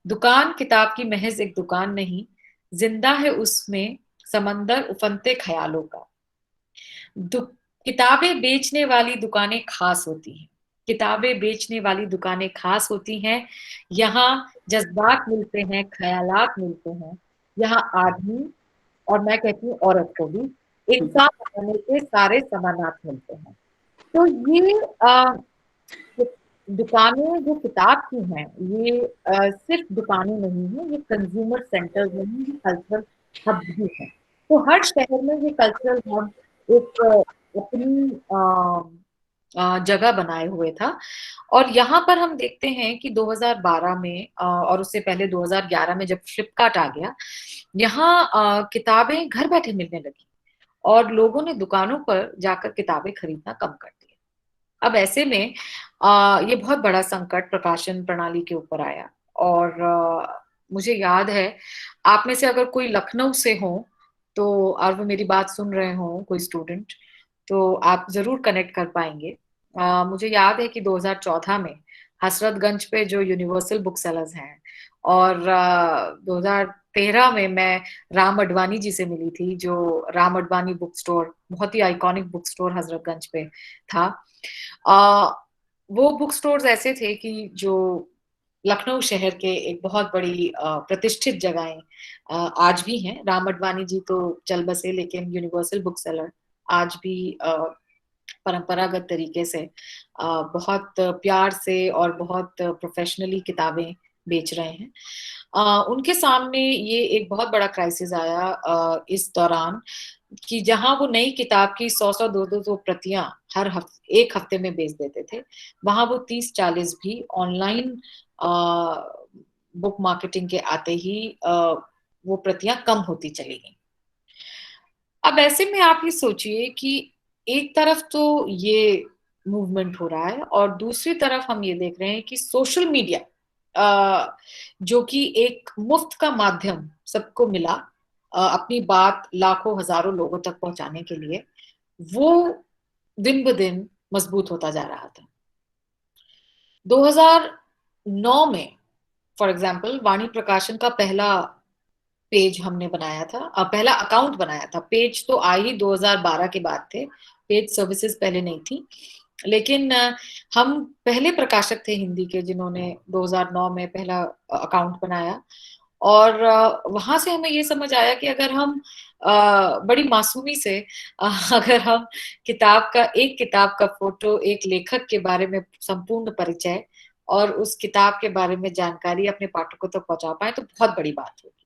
दुकान किताब की महज एक दुकान नहीं, जिंदा है उसमें समंदर उफनते ख्यालों का। किताबें बेचने वाली दुकानें खास होती हैं, किताबें बेचने वाली दुकानें खास होती हैं, यहाँ जज्बात मिलते हैं, ख्यालात मिलते हैं, यहाँ आदमी, और मैं कहती हूँ औरत को भी, एक साथ रहने के सारे समानात मिलते हैं। तो ये दुकानें जो किताब की हैं, ये सिर्फ दुकानें नहीं है, ये कंज्यूमर सेंटर्स नहीं, ये कल्चरल हब भी है। तो हर शहर में ये कल्चरल हब एक अपनी जगह बनाए हुए था। और यहाँ पर हम देखते हैं कि 2012 में और उससे पहले 2011 में जब फ्लिपकार्ट आ गया, यहाँ किताबें घर बैठे मिलने लगी और लोगों ने दुकानों पर जाकर किताबें खरीदना कम कर दिया। अब ऐसे में ये बहुत बड़ा संकट प्रकाशन प्रणाली के ऊपर आया। और मुझे याद है, आप में से अगर कोई लखनऊ से हो तो, और वो मेरी बात सुन रहे हो, कोई स्टूडेंट, तो आप जरूर कनेक्ट कर पाएंगे। मुझे याद है कि 2014 में हसरतगंज पे जो यूनिवर्सल बुक सेलर्स हैं, और 2013 में मैं राम अडवाणी जी से मिली थी, जो राम अडवाणी बुक स्टोर, बहुत ही आइकॉनिक बुक स्टोर हजरतगंज पे था। वो बुक स्टोर्स ऐसे थे कि जो लखनऊ शहर के एक बहुत बड़ी प्रतिष्ठित जगहें आज भी हैं। राम अडवाणी जी तो चल बसे, लेकिन यूनिवर्सल बुक सेलर आज भी परंपरागत तरीके से बहुत प्यार से और बहुत प्रोफेशनली किताबें बेच रहे हैं। उनके सामने ये एक बहुत बड़ा क्राइसिस आया इस दौरान, कि जहां वो नई किताब की 100 200 प्रतियां एक हफ्ते में बेच देते थे, वहां वो 30-40 भी ऑनलाइन बुक मार्केटिंग के आते ही वो प्रतियां कम होती चली गई। अब ऐसे में आप ये सोचिए कि एक तरफ तो ये मूवमेंट हो रहा है, और दूसरी तरफ हम ये देख रहे हैं कि सोशल मीडिया, जो कि एक मुफ्त का माध्यम सबको मिला अपनी बात लाखों हजारों लोगों तक पहुंचाने के लिए, वो दिन ब दिन मजबूत होता जा रहा था। 2009 में फॉर एग्जाम्पल वाणी प्रकाशन का पहला पेज हमने बनाया था, पहला अकाउंट बनाया था। पेज तो आई ही 2012 के बाद थे, पेज सर्विसेज पहले नहीं थी, लेकिन हम पहले प्रकाशक थे हिंदी के जिन्होंने 2009 में पहला अकाउंट बनाया। और वहां से हमें ये समझ आया कि अगर हम बड़ी मासूमी से अगर हम एक किताब का फोटो, एक लेखक के बारे में संपूर्ण परिचय और उस किताब के बारे में जानकारी अपने पाठकों तक पहुंचा पाए, तो बहुत बड़ी बात होगी।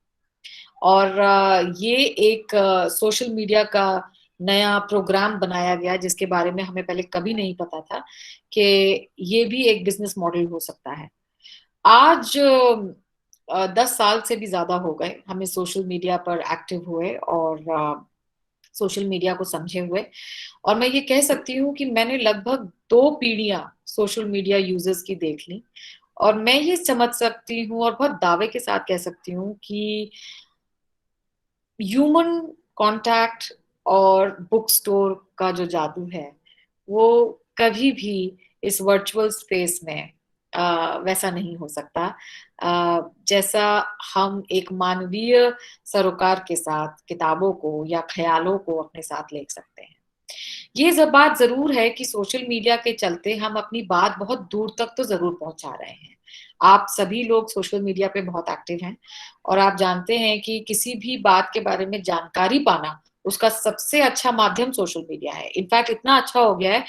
और ये एक सोशल मीडिया का नया प्रोग्राम बनाया गया, जिसके बारे में हमें पहले कभी नहीं पता था कि ये भी एक बिजनेस मॉडल हो सकता है। आज 10 साल से भी ज्यादा हो गए हमें सोशल मीडिया पर एक्टिव हुए और सोशल मीडिया को समझे हुए, और मैं ये कह सकती हूँ कि मैंने लगभग 2 पीढ़ियां सोशल मीडिया यूजर्स की देख ली, और मैं ये समझ सकती हूँ और बहुत दावे के साथ कह सकती हूँ कि ह्यूमन कांटेक्ट और बुक स्टोर का जो जादू है, वो कभी भी इस वर्चुअल स्पेस में वैसा नहीं हो सकता जैसा हम एक मानवीय सरोकार के साथ किताबों को या ख्यालों को अपने साथ ले सकते हैं। ये बात जरूर है कि सोशल मीडिया के चलते हम अपनी बात बहुत दूर तक तो जरूर पहुंचा रहे हैं। आप सभी लोग सोशल मीडिया पे बहुत एक्टिव हैं और आप जानते हैं कि किसी भी बात के बारे में जानकारी पाना उसका सबसे अच्छा माध्यम सोशल मीडिया है। इनफैक्ट इतना अच्छा हो गया है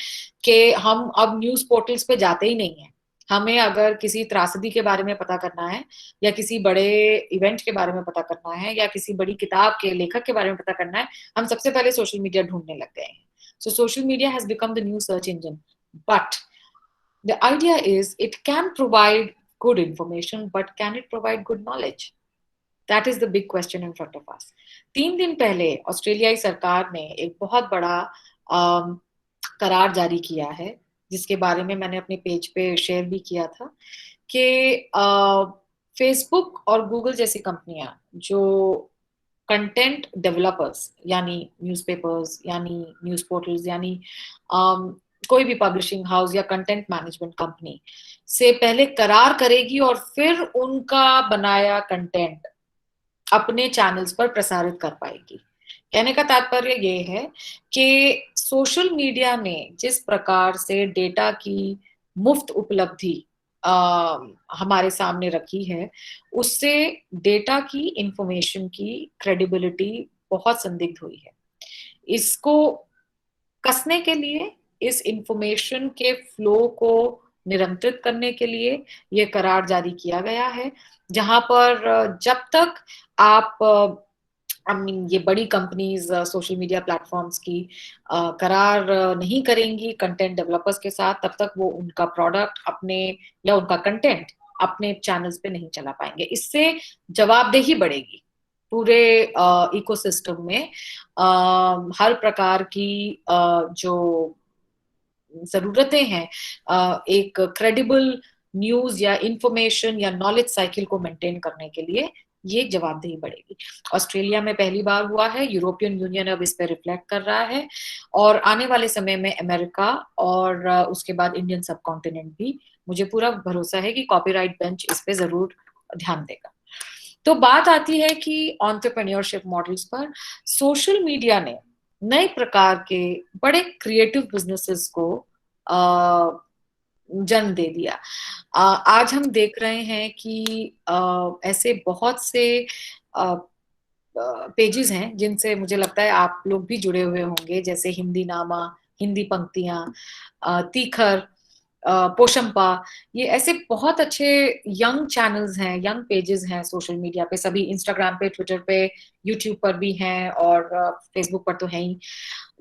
कि हम अब न्यूज पोर्टल्स पे जाते ही नहीं है। हमें अगर किसी त्रासदी के बारे में पता करना है या किसी बड़े इवेंट के बारे में पता करना है या किसी बड़ी किताब के लेखक के बारे में पता करना है, हम सबसे पहले सोशल मीडिया ढूंढने लग गए हैं। So social media has become the new search engine. But the idea is it can provide good information, but can it provide good knowledge? That is the big question in front of us. 3 दिन पहले ऑस्ट्रेलियाई सरकार ने एक बहुत बड़ा करार जारी किया है, जिसके बारे में मैंने अपने पेज पे शेयर भी किया था कि फेसबुक और गूगल जैसी कंपनियां जो कंटेंट डेवलपर्स यानी न्यूज़पेपर्स यानी न्यूज़ पोर्टल्स यानी कोई भी पब्लिशिंग हाउस या कंटेंट मैनेजमेंट कंपनी से पहले करार करेगी और फिर उनका बनाया कंटेंट अपने चैनल्स पर प्रसारित कर पाएगी। कहने का तात्पर्य ये है कि सोशल मीडिया ने जिस प्रकार से डेटा की मुफ्त उपलब्धि हमारे सामने रखी है, उससे डेटा की इंफॉर्मेशन की क्रेडिबिलिटी बहुत संदिग्ध हुई है। इसको कसने के लिए, इस इंफॉर्मेशन के फ्लो को नियंत्रित करने के लिए ये करार जारी किया गया है, जहां पर जब तक आप ये बड़ी कंपनीज सोशल मीडिया प्लेटफॉर्म्स की करार नहीं करेंगी कंटेंट डेवलपर्स के साथ, तब तक वो उनका प्रोडक्ट अपने या उनका कंटेंट अपने चैनल्स पे नहीं चला पाएंगे। इससे जवाबदेही बढ़ेगी पूरे इकोसिस्टम में। हर प्रकार की जो जरूरतें हैं एक क्रेडिबल न्यूज या इंफॉर्मेशन या नॉलेज साइकिल को मेंटेन करने के लिए, ये जवाबदेही बढ़ेगी। ऑस्ट्रेलिया में पहली बार हुआ है, यूरोपियन यूनियन अब इस पे रिफ्लेक्ट कर रहा है और आने वाले समय में अमेरिका और उसके बाद इंडियन सब कॉन्टिनेंट भी, मुझे पूरा भरोसा है कि कॉपीराइट बेंच इस पे जरूर ध्यान देगा। तो बात आती है कि एंटरप्रेन्योरशिप मॉडल्स पर। सोशल मीडिया ने नए प्रकार के बड़े क्रिएटिव बिजनेसेस को जन्म दे दिया। आज हम देख रहे हैं कि ऐसे बहुत से पेजेस हैं जिनसे मुझे लगता है आप लोग भी जुड़े हुए होंगे, जैसे हिंदी नामा, हिंदी पंक्तियां, तीखर, पोशंपा। ये ऐसे बहुत अच्छे यंग चैनल्स हैं, यंग पेजेस हैं सोशल मीडिया पे, सभी इंस्टाग्राम पे, ट्विटर पे, यूट्यूब पर भी हैं और फेसबुक पर तो है ही,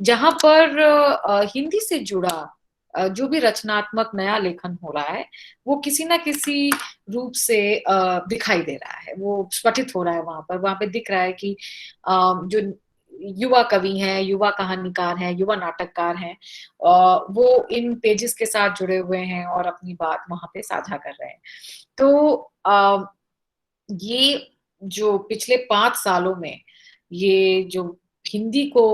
जहां पर हिंदी से जुड़ा जो भी रचनात्मक नया लेखन हो रहा है वो किसी ना किसी रूप से दिखाई दे रहा है, वो स्फटित हो रहा है वहां पे दिख रहा है कि जो युवा कवि हैं, युवा कहानीकार हैं, युवा नाटककार हैं, वो इन पेजेस के साथ जुड़े हुए हैं और अपनी बात वहां पे साझा कर रहे हैं। तो ये जो पिछले 5 सालों में ये जो हिंदी को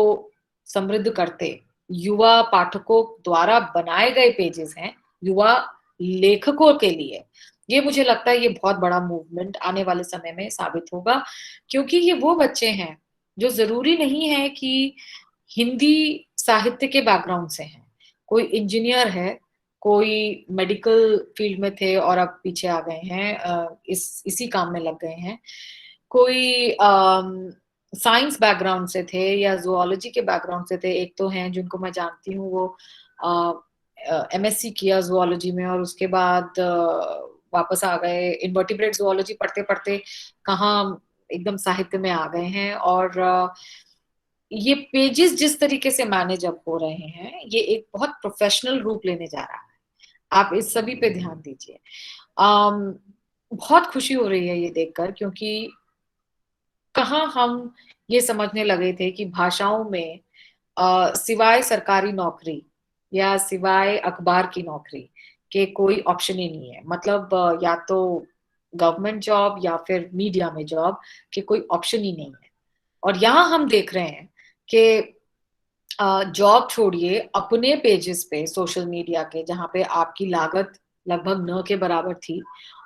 समृद्ध करते युवा पाठकों द्वारा बनाए गए पेजेस हैं युवा लेखकों के लिए, ये मुझे लगता है ये बहुत बड़ा मूवमेंट आने वाले समय में साबित होगा, क्योंकि ये वो बच्चे हैं जो जरूरी नहीं है कि हिंदी साहित्य के बैकग्राउंड से हैं। कोई इंजीनियर है, कोई मेडिकल फील्ड में थे और अब पीछे आ गए हैं, इसी काम में लग गए हैं। कोई साइंस बैकग्राउंड से थे या जूलॉजी के बैकग्राउंड से थे। एक तो हैं जिनको मैं जानती हूँ, वो एमएससी किया जूलॉजी में और उसके बाद वापस आ गए, इनवर्टिब्रेट जूलॉजी पढ़ते पढ़ते कहाँ एकदम साहित्य में आ गए हैं। और ये पेजेस जिस तरीके से मैनेज अब हो रहे हैं, ये एक बहुत प्रोफेशनल रूप लेने जा रहा है। आप इस सभी पे ध्यान दीजिए। बहुत खुशी हो रही है ये देखकर, क्योंकि कहाँ हम ये समझने लगे थे कि भाषाओं में सिवाय सरकारी नौकरी या सिवाय अखबार की नौकरी के कोई ऑप्शन ही नहीं है। मतलब या तो गवर्नमेंट जॉब या फिर मीडिया में जॉब के कोई ऑप्शन ही नहीं है। और यहाँ हम देख रहे हैं कि जॉब छोड़िए, अपने पेजेस पे सोशल मीडिया के, जहाँ पे आपकी लागत लगभग न के बराबर थी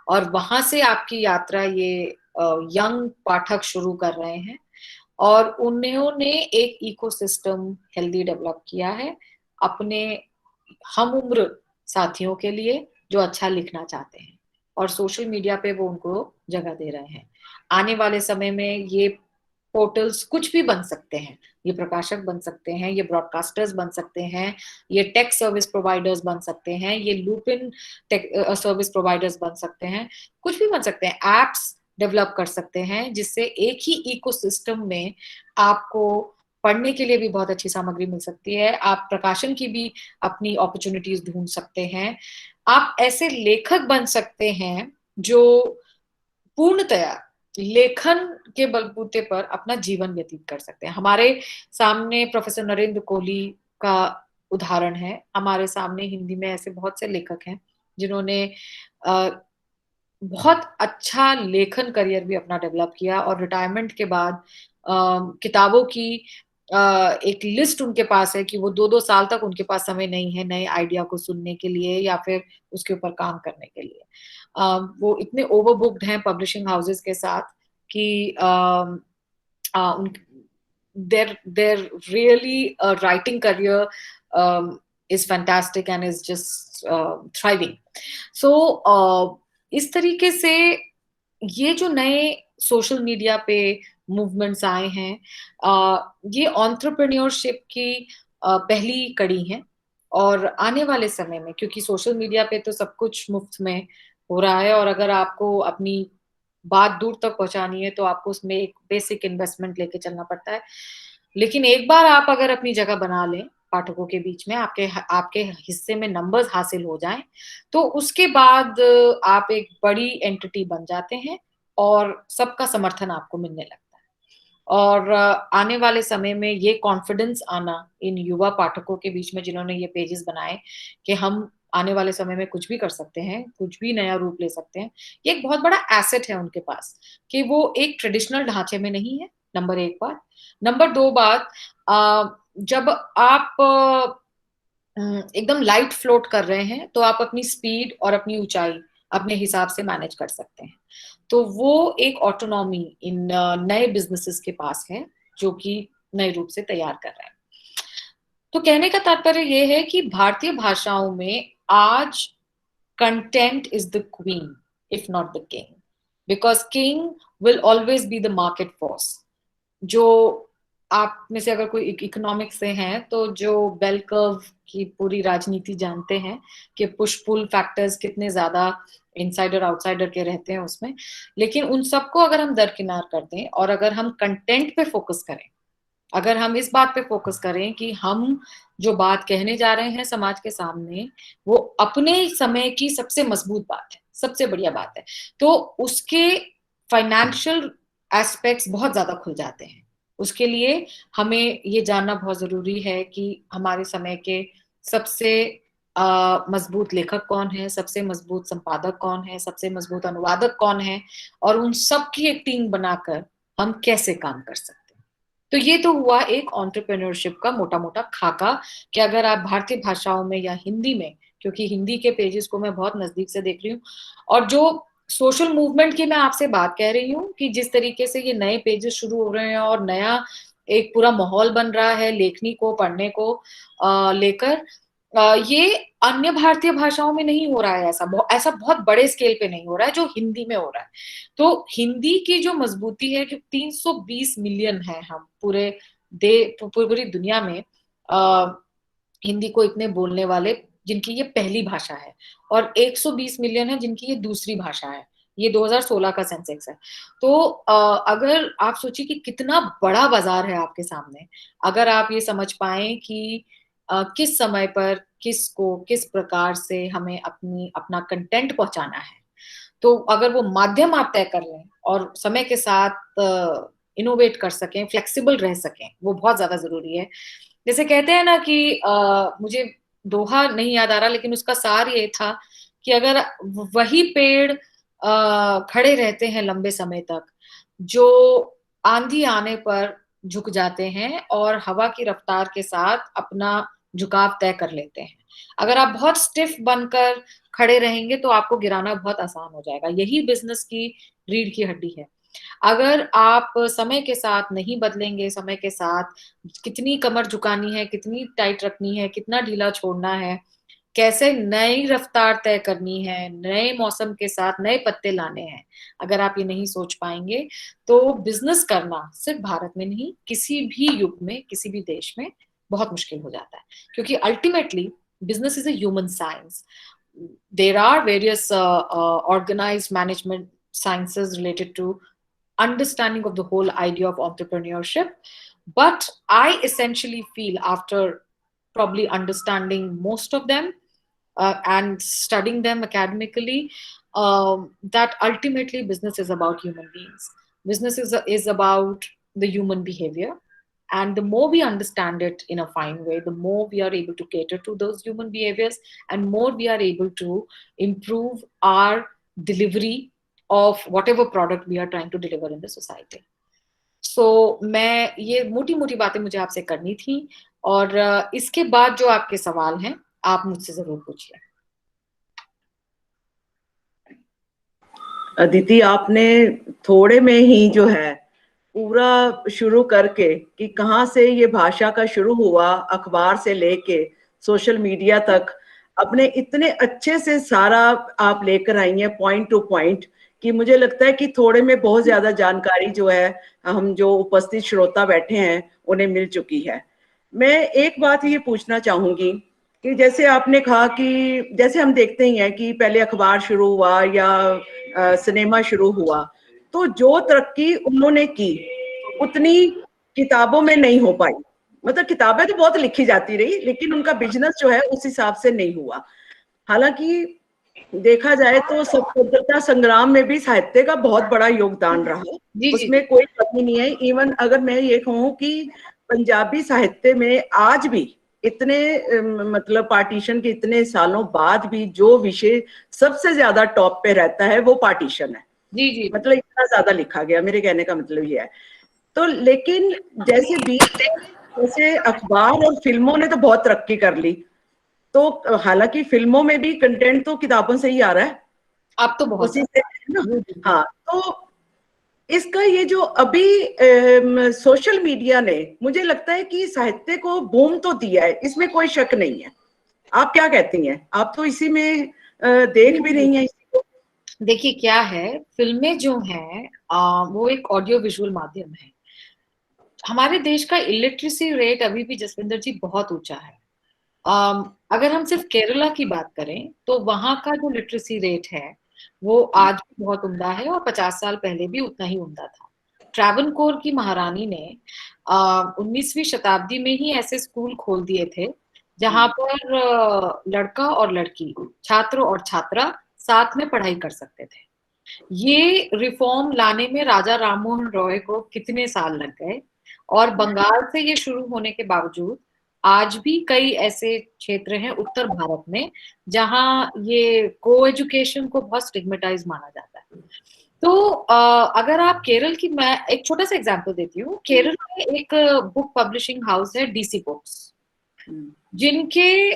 और वहां से आपकी यात्रा ये यंग पाठक शुरू कर रहे हैं और उन्होंने एक इकोसिस्टम हेल्दी डेवलप किया है अपने हम उम्र साथियों के लिए जो अच्छा लिखना चाहते हैं, और सोशल मीडिया पे वो उनको जगह दे रहे हैं। आने वाले समय में ये पोर्टल्स कुछ भी बन सकते हैं, ये प्रकाशक बन सकते हैं, ये ब्रॉडकास्टर्स बन सकते हैं, ये टेक सर्विस प्रोवाइडर्स बन सकते हैं, ये लूपिन टेक सर्विस प्रोवाइडर्स बन सकते हैं, कुछ भी बन सकते हैं। एप्स डेवलप कर सकते हैं जिससे एक ही इकोसिस्टम में आपको पढ़ने के लिए भी बहुत अच्छी सामग्री मिल सकती है, आप प्रकाशन की भी अपनी अपॉर्चुनिटीज ढूंढ सकते हैं, आप ऐसे लेखक बन सकते हैं जो पूर्णतया लेखन के बलबूते पर अपना जीवन व्यतीत कर सकते हैं। हमारे सामने प्रोफेसर नरेंद्र कोहली का उदाहरण है, हमारे सामने हिंदी में ऐसे बहुत से लेखक हैं जिन्होंने बहुत अच्छा लेखन करियर भी अपना डेवलप किया, और रिटायरमेंट के बाद किताबों की एक लिस्ट उनके पास है कि वो 2-2 साल तक उनके पास समय नहीं है नए आइडिया को सुनने के लिए या फिर उसके ऊपर काम करने के लिए। वो इतने ओवरबुक्ड हैं पब्लिशिंग हाउसेस के साथ कि their really writing career is fantastic and is just thriving. So इस तरीके से ये जो नए सोशल मीडिया पे मूवमेंट्स आए हैं, ये एंटरप्रेन्योरशिप की पहली कड़ी है। और आने वाले समय में, क्योंकि सोशल मीडिया पे तो सब कुछ मुफ्त में हो रहा है, और अगर आपको अपनी बात दूर तक पहुंचानी है तो आपको उसमें एक बेसिक इन्वेस्टमेंट लेके चलना पड़ता है। लेकिन एक बार आप अगर अपनी जगह बना लें पाठकों के बीच में, आपके आपके हिस्से में नंबर्स हासिल हो जाएं, तो उसके बाद आप एक बड़ी एंटिटी बन जाते हैं और सबका समर्थन आपको मिलने लगता है। और आने वाले समय में ये कॉन्फिडेंस आना इन युवा पाठकों के बीच में जिन्होंने ये पेजेस बनाए कि हम आने वाले समय में कुछ भी कर सकते हैं, कुछ भी नया रूप ले सकते हैं, ये एक बहुत बड़ा एसेट है उनके पास कि वो एक ट्रेडिशनल ढांचे में नहीं है। नंबर 1 बात। नंबर 2 बात, जब आप एकदम लाइट फ्लोट कर रहे हैं तो आप अपनी स्पीड और अपनी ऊंचाई अपने हिसाब से मैनेज कर सकते हैं। तो वो एक ऑटोनॉमी इन नए बिजनेसेस के पास है जो कि नए रूप से तैयार कर रहे हैं। तो कहने का तात्पर्य ये है कि भारतीय भाषाओं में आज content is the queen if not the king, because king will always be the market force. जो आप में से अगर कोई इकोनॉमिक्स से हैं तो जो बेल कर्व की पूरी राजनीति जानते हैं कि पुश पुल फैक्टर्स कितने ज्यादा इनसाइडर आउटसाइडर के रहते हैं उसमें। लेकिन उन सबको अगर हम दरकिनार कर दें और अगर हम कंटेंट पे फोकस करें, अगर हम इस बात पे फोकस करें कि हम जो बात कहने जा रहे हैं समाज के सामने वो अपने समय की सबसे मजबूत बात है, सबसे बढ़िया बात है, तो उसके फाइनेंशियल एस्पेक्ट्स बहुत ज्यादा खुल जाते हैं। उसके लिए हमें ये जानना बहुत जरूरी है कि हमारे समय के सबसे मजबूत लेखक कौन है, सबसे मजबूत संपादक कौन है, सबसे मजबूत अनुवादक कौन है, और उन सब की एक टीम बनाकर हम कैसे काम कर सकते हैं। तो ये तो हुआ एक एंटरप्रेन्योरशिप का मोटा मोटा खाका कि अगर आप भारतीय भाषाओं में या हिंदी में, क्योंकि हिंदी के पेजेस को मैं बहुत नजदीक से देख रही हूँ, और जो सोशल मूवमेंट की मैं आपसे बात कह रही हूँ कि जिस तरीके से ये नए पेजेस शुरू हो रहे हैं और नया एक पूरा माहौल बन रहा है लेखनी को पढ़ने को लेकर, ये अन्य भारतीय भाषाओं में नहीं हो रहा है। ऐसा बहुत बड़े स्केल पे नहीं हो रहा है जो हिंदी में हो रहा है। तो हिंदी की जो मजबूती है कि 320 मिलियन है हम पूरी दुनिया में हिंदी को इतने बोलने वाले जिनकी ये पहली भाषा है, और 120 मिलियन है जिनकी ये दूसरी भाषा है। ये 2016 का सेंसेक्स है। तो अगर आप सोचिए कि कितना बड़ा बाजार है आपके सामने, अगर आप ये समझ पाए कि किस समय पर किसको किस प्रकार से हमें अपना कंटेंट पहुंचाना है, तो अगर वो माध्यम आप तय कर लें और समय के साथ इनोवेट कर सकें, फ्लेक्सिबल रह सकें, वो बहुत ज्यादा जरूरी है। जैसे कहते हैं ना कि मुझे दोहा नहीं याद आ रहा लेकिन उसका सार ये था कि अगर वही पेड़ खड़े रहते हैं लंबे समय तक जो आंधी आने पर झुक जाते हैं और हवा की रफ्तार के साथ अपना झुकाव तय कर लेते हैं, अगर आप बहुत स्टिफ बनकर खड़े रहेंगे तो आपको गिराना बहुत आसान हो जाएगा। यही बिजनेस की रीढ़ की हड्डी है। अगर आप समय के साथ नहीं बदलेंगे, समय के साथ कितनी कमर झुकानी है, कितनी टाइट रखनी है, कितना ढीला छोड़ना है, कैसे नई रफ्तार तय करनी है, नए मौसम के साथ नए पत्ते लाने हैं, अगर आप ये नहीं सोच पाएंगे तो बिजनेस करना सिर्फ भारत में नहीं, किसी भी युग में, किसी भी देश में बहुत मुश्किल हो जाता है, क्योंकि ultimately business is a human science. There are various organized management sciences related to understanding of the whole idea of entrepreneurship. But I essentially feel, after probably understanding most of them and studying them academically, that ultimately business is about human beings. Business is about the human behavior. And the more we understand it in a fine way, the more we are able to cater to those human behaviors, and more we are able to improve our delivery of whatever product we are trying to deliver in the society. So मैं ये मोटी मोटी बातें मुझे आपसे करनी थी, और इसके बाद जो आपके सवाल हैं आप मुझसे जरूर पूछिए.
अदिति, आपने थोड़े में ही जो है पूरा शुरू करके कि कहाँ से ये भाषा का शुरू हुआ, अखबार से लेके सोशल मीडिया तक, अपने इतने अच्छे से सारा आप लेकर आई हैं पॉइंट टू पॉइंट, कि मुझे लगता है कि थोड़े में बहुत ज्यादा जानकारी जो है हम जो उपस्थित श्रोता बैठे हैं उन्हें मिल चुकी है. मैं एक बात ये पूछना चाहूंगी कि जैसे आपने कहा कि जैसे हम देखते ही हैं कि पहले अखबार शुरू हुआ या सिनेमा शुरू हुआ, तो जो तरक्की उन्होंने की उतनी किताबों में नहीं हो पाई. मतलब किताबें तो बहुत लिखी जाती रही, लेकिन उनका बिजनेस जो है उस हिसाब से नहीं हुआ. हालांकि देखा जाए तो स्वतंत्रता संग्राम में भी साहित्य का बहुत बड़ा योगदान रहा,
जी जी.
उसमें कोई कमी नहीं है. इवन अगर मैं ये कहूँ कि पंजाबी साहित्य में आज भी इतने मतलब पार्टीशन के इतने सालों बाद भी जो विषय सबसे ज्यादा टॉप पे रहता है वो पार्टीशन है.
जी जी.
मतलब इतना ज्यादा लिखा गया, मेरे कहने का मतलब ये है. तो लेकिन जैसे बीच जैसे अखबार और फिल्मों ने तो बहुत तरक्की कर ली, तो हालांकि फिल्मों में भी कंटेंट तो किताबों से ही आ रहा है,
अब तो बहुत
उसी से है ना.
जी, जी.
हाँ, तो इसका ये जो अभी सोशल मीडिया ने, मुझे लगता है कि साहित्य को बूम तो दिया है, इसमें कोई शक नहीं है. आप क्या कहती हैं? आप तो इसी में देख भी रही हैं इसी को.
देखिए क्या है, फिल्में जो हैं वो एक ऑडियो विजुअल माध्यम है. हमारे देश का इलिटरेसी रेट अभी भी, जसविंदर जी, बहुत ऊंचा है. अगर हम सिर्फ केरला की बात करें तो वहां का जो लिटरेसी रेट है वो आज भी बहुत उम्दा है, और 50 साल पहले भी उतना ही उम्दा था. ट्रैवनकोर की महारानी ने 19वीं शताब्दी में ही ऐसे स्कूल खोल दिए थे जहां पर लड़का और लड़की, छात्र और छात्रा साथ में पढ़ाई कर सकते थे. ये रिफॉर्म लाने में राजा राममोहन रॉय को कितने साल लग गए, और बंगाल से ये शुरू होने के बावजूद आज भी कई ऐसे क्षेत्र हैं उत्तर भारत में जहां ये को एजुकेशन को बहुत स्टिग्मेटाइज माना जाता है. तो अगर आप केरल की, मैं एक छोटा सा एग्जांपल देती हूँ. केरल में एक बुक पब्लिशिंग हाउस है, डीसी बुक्स, जिनके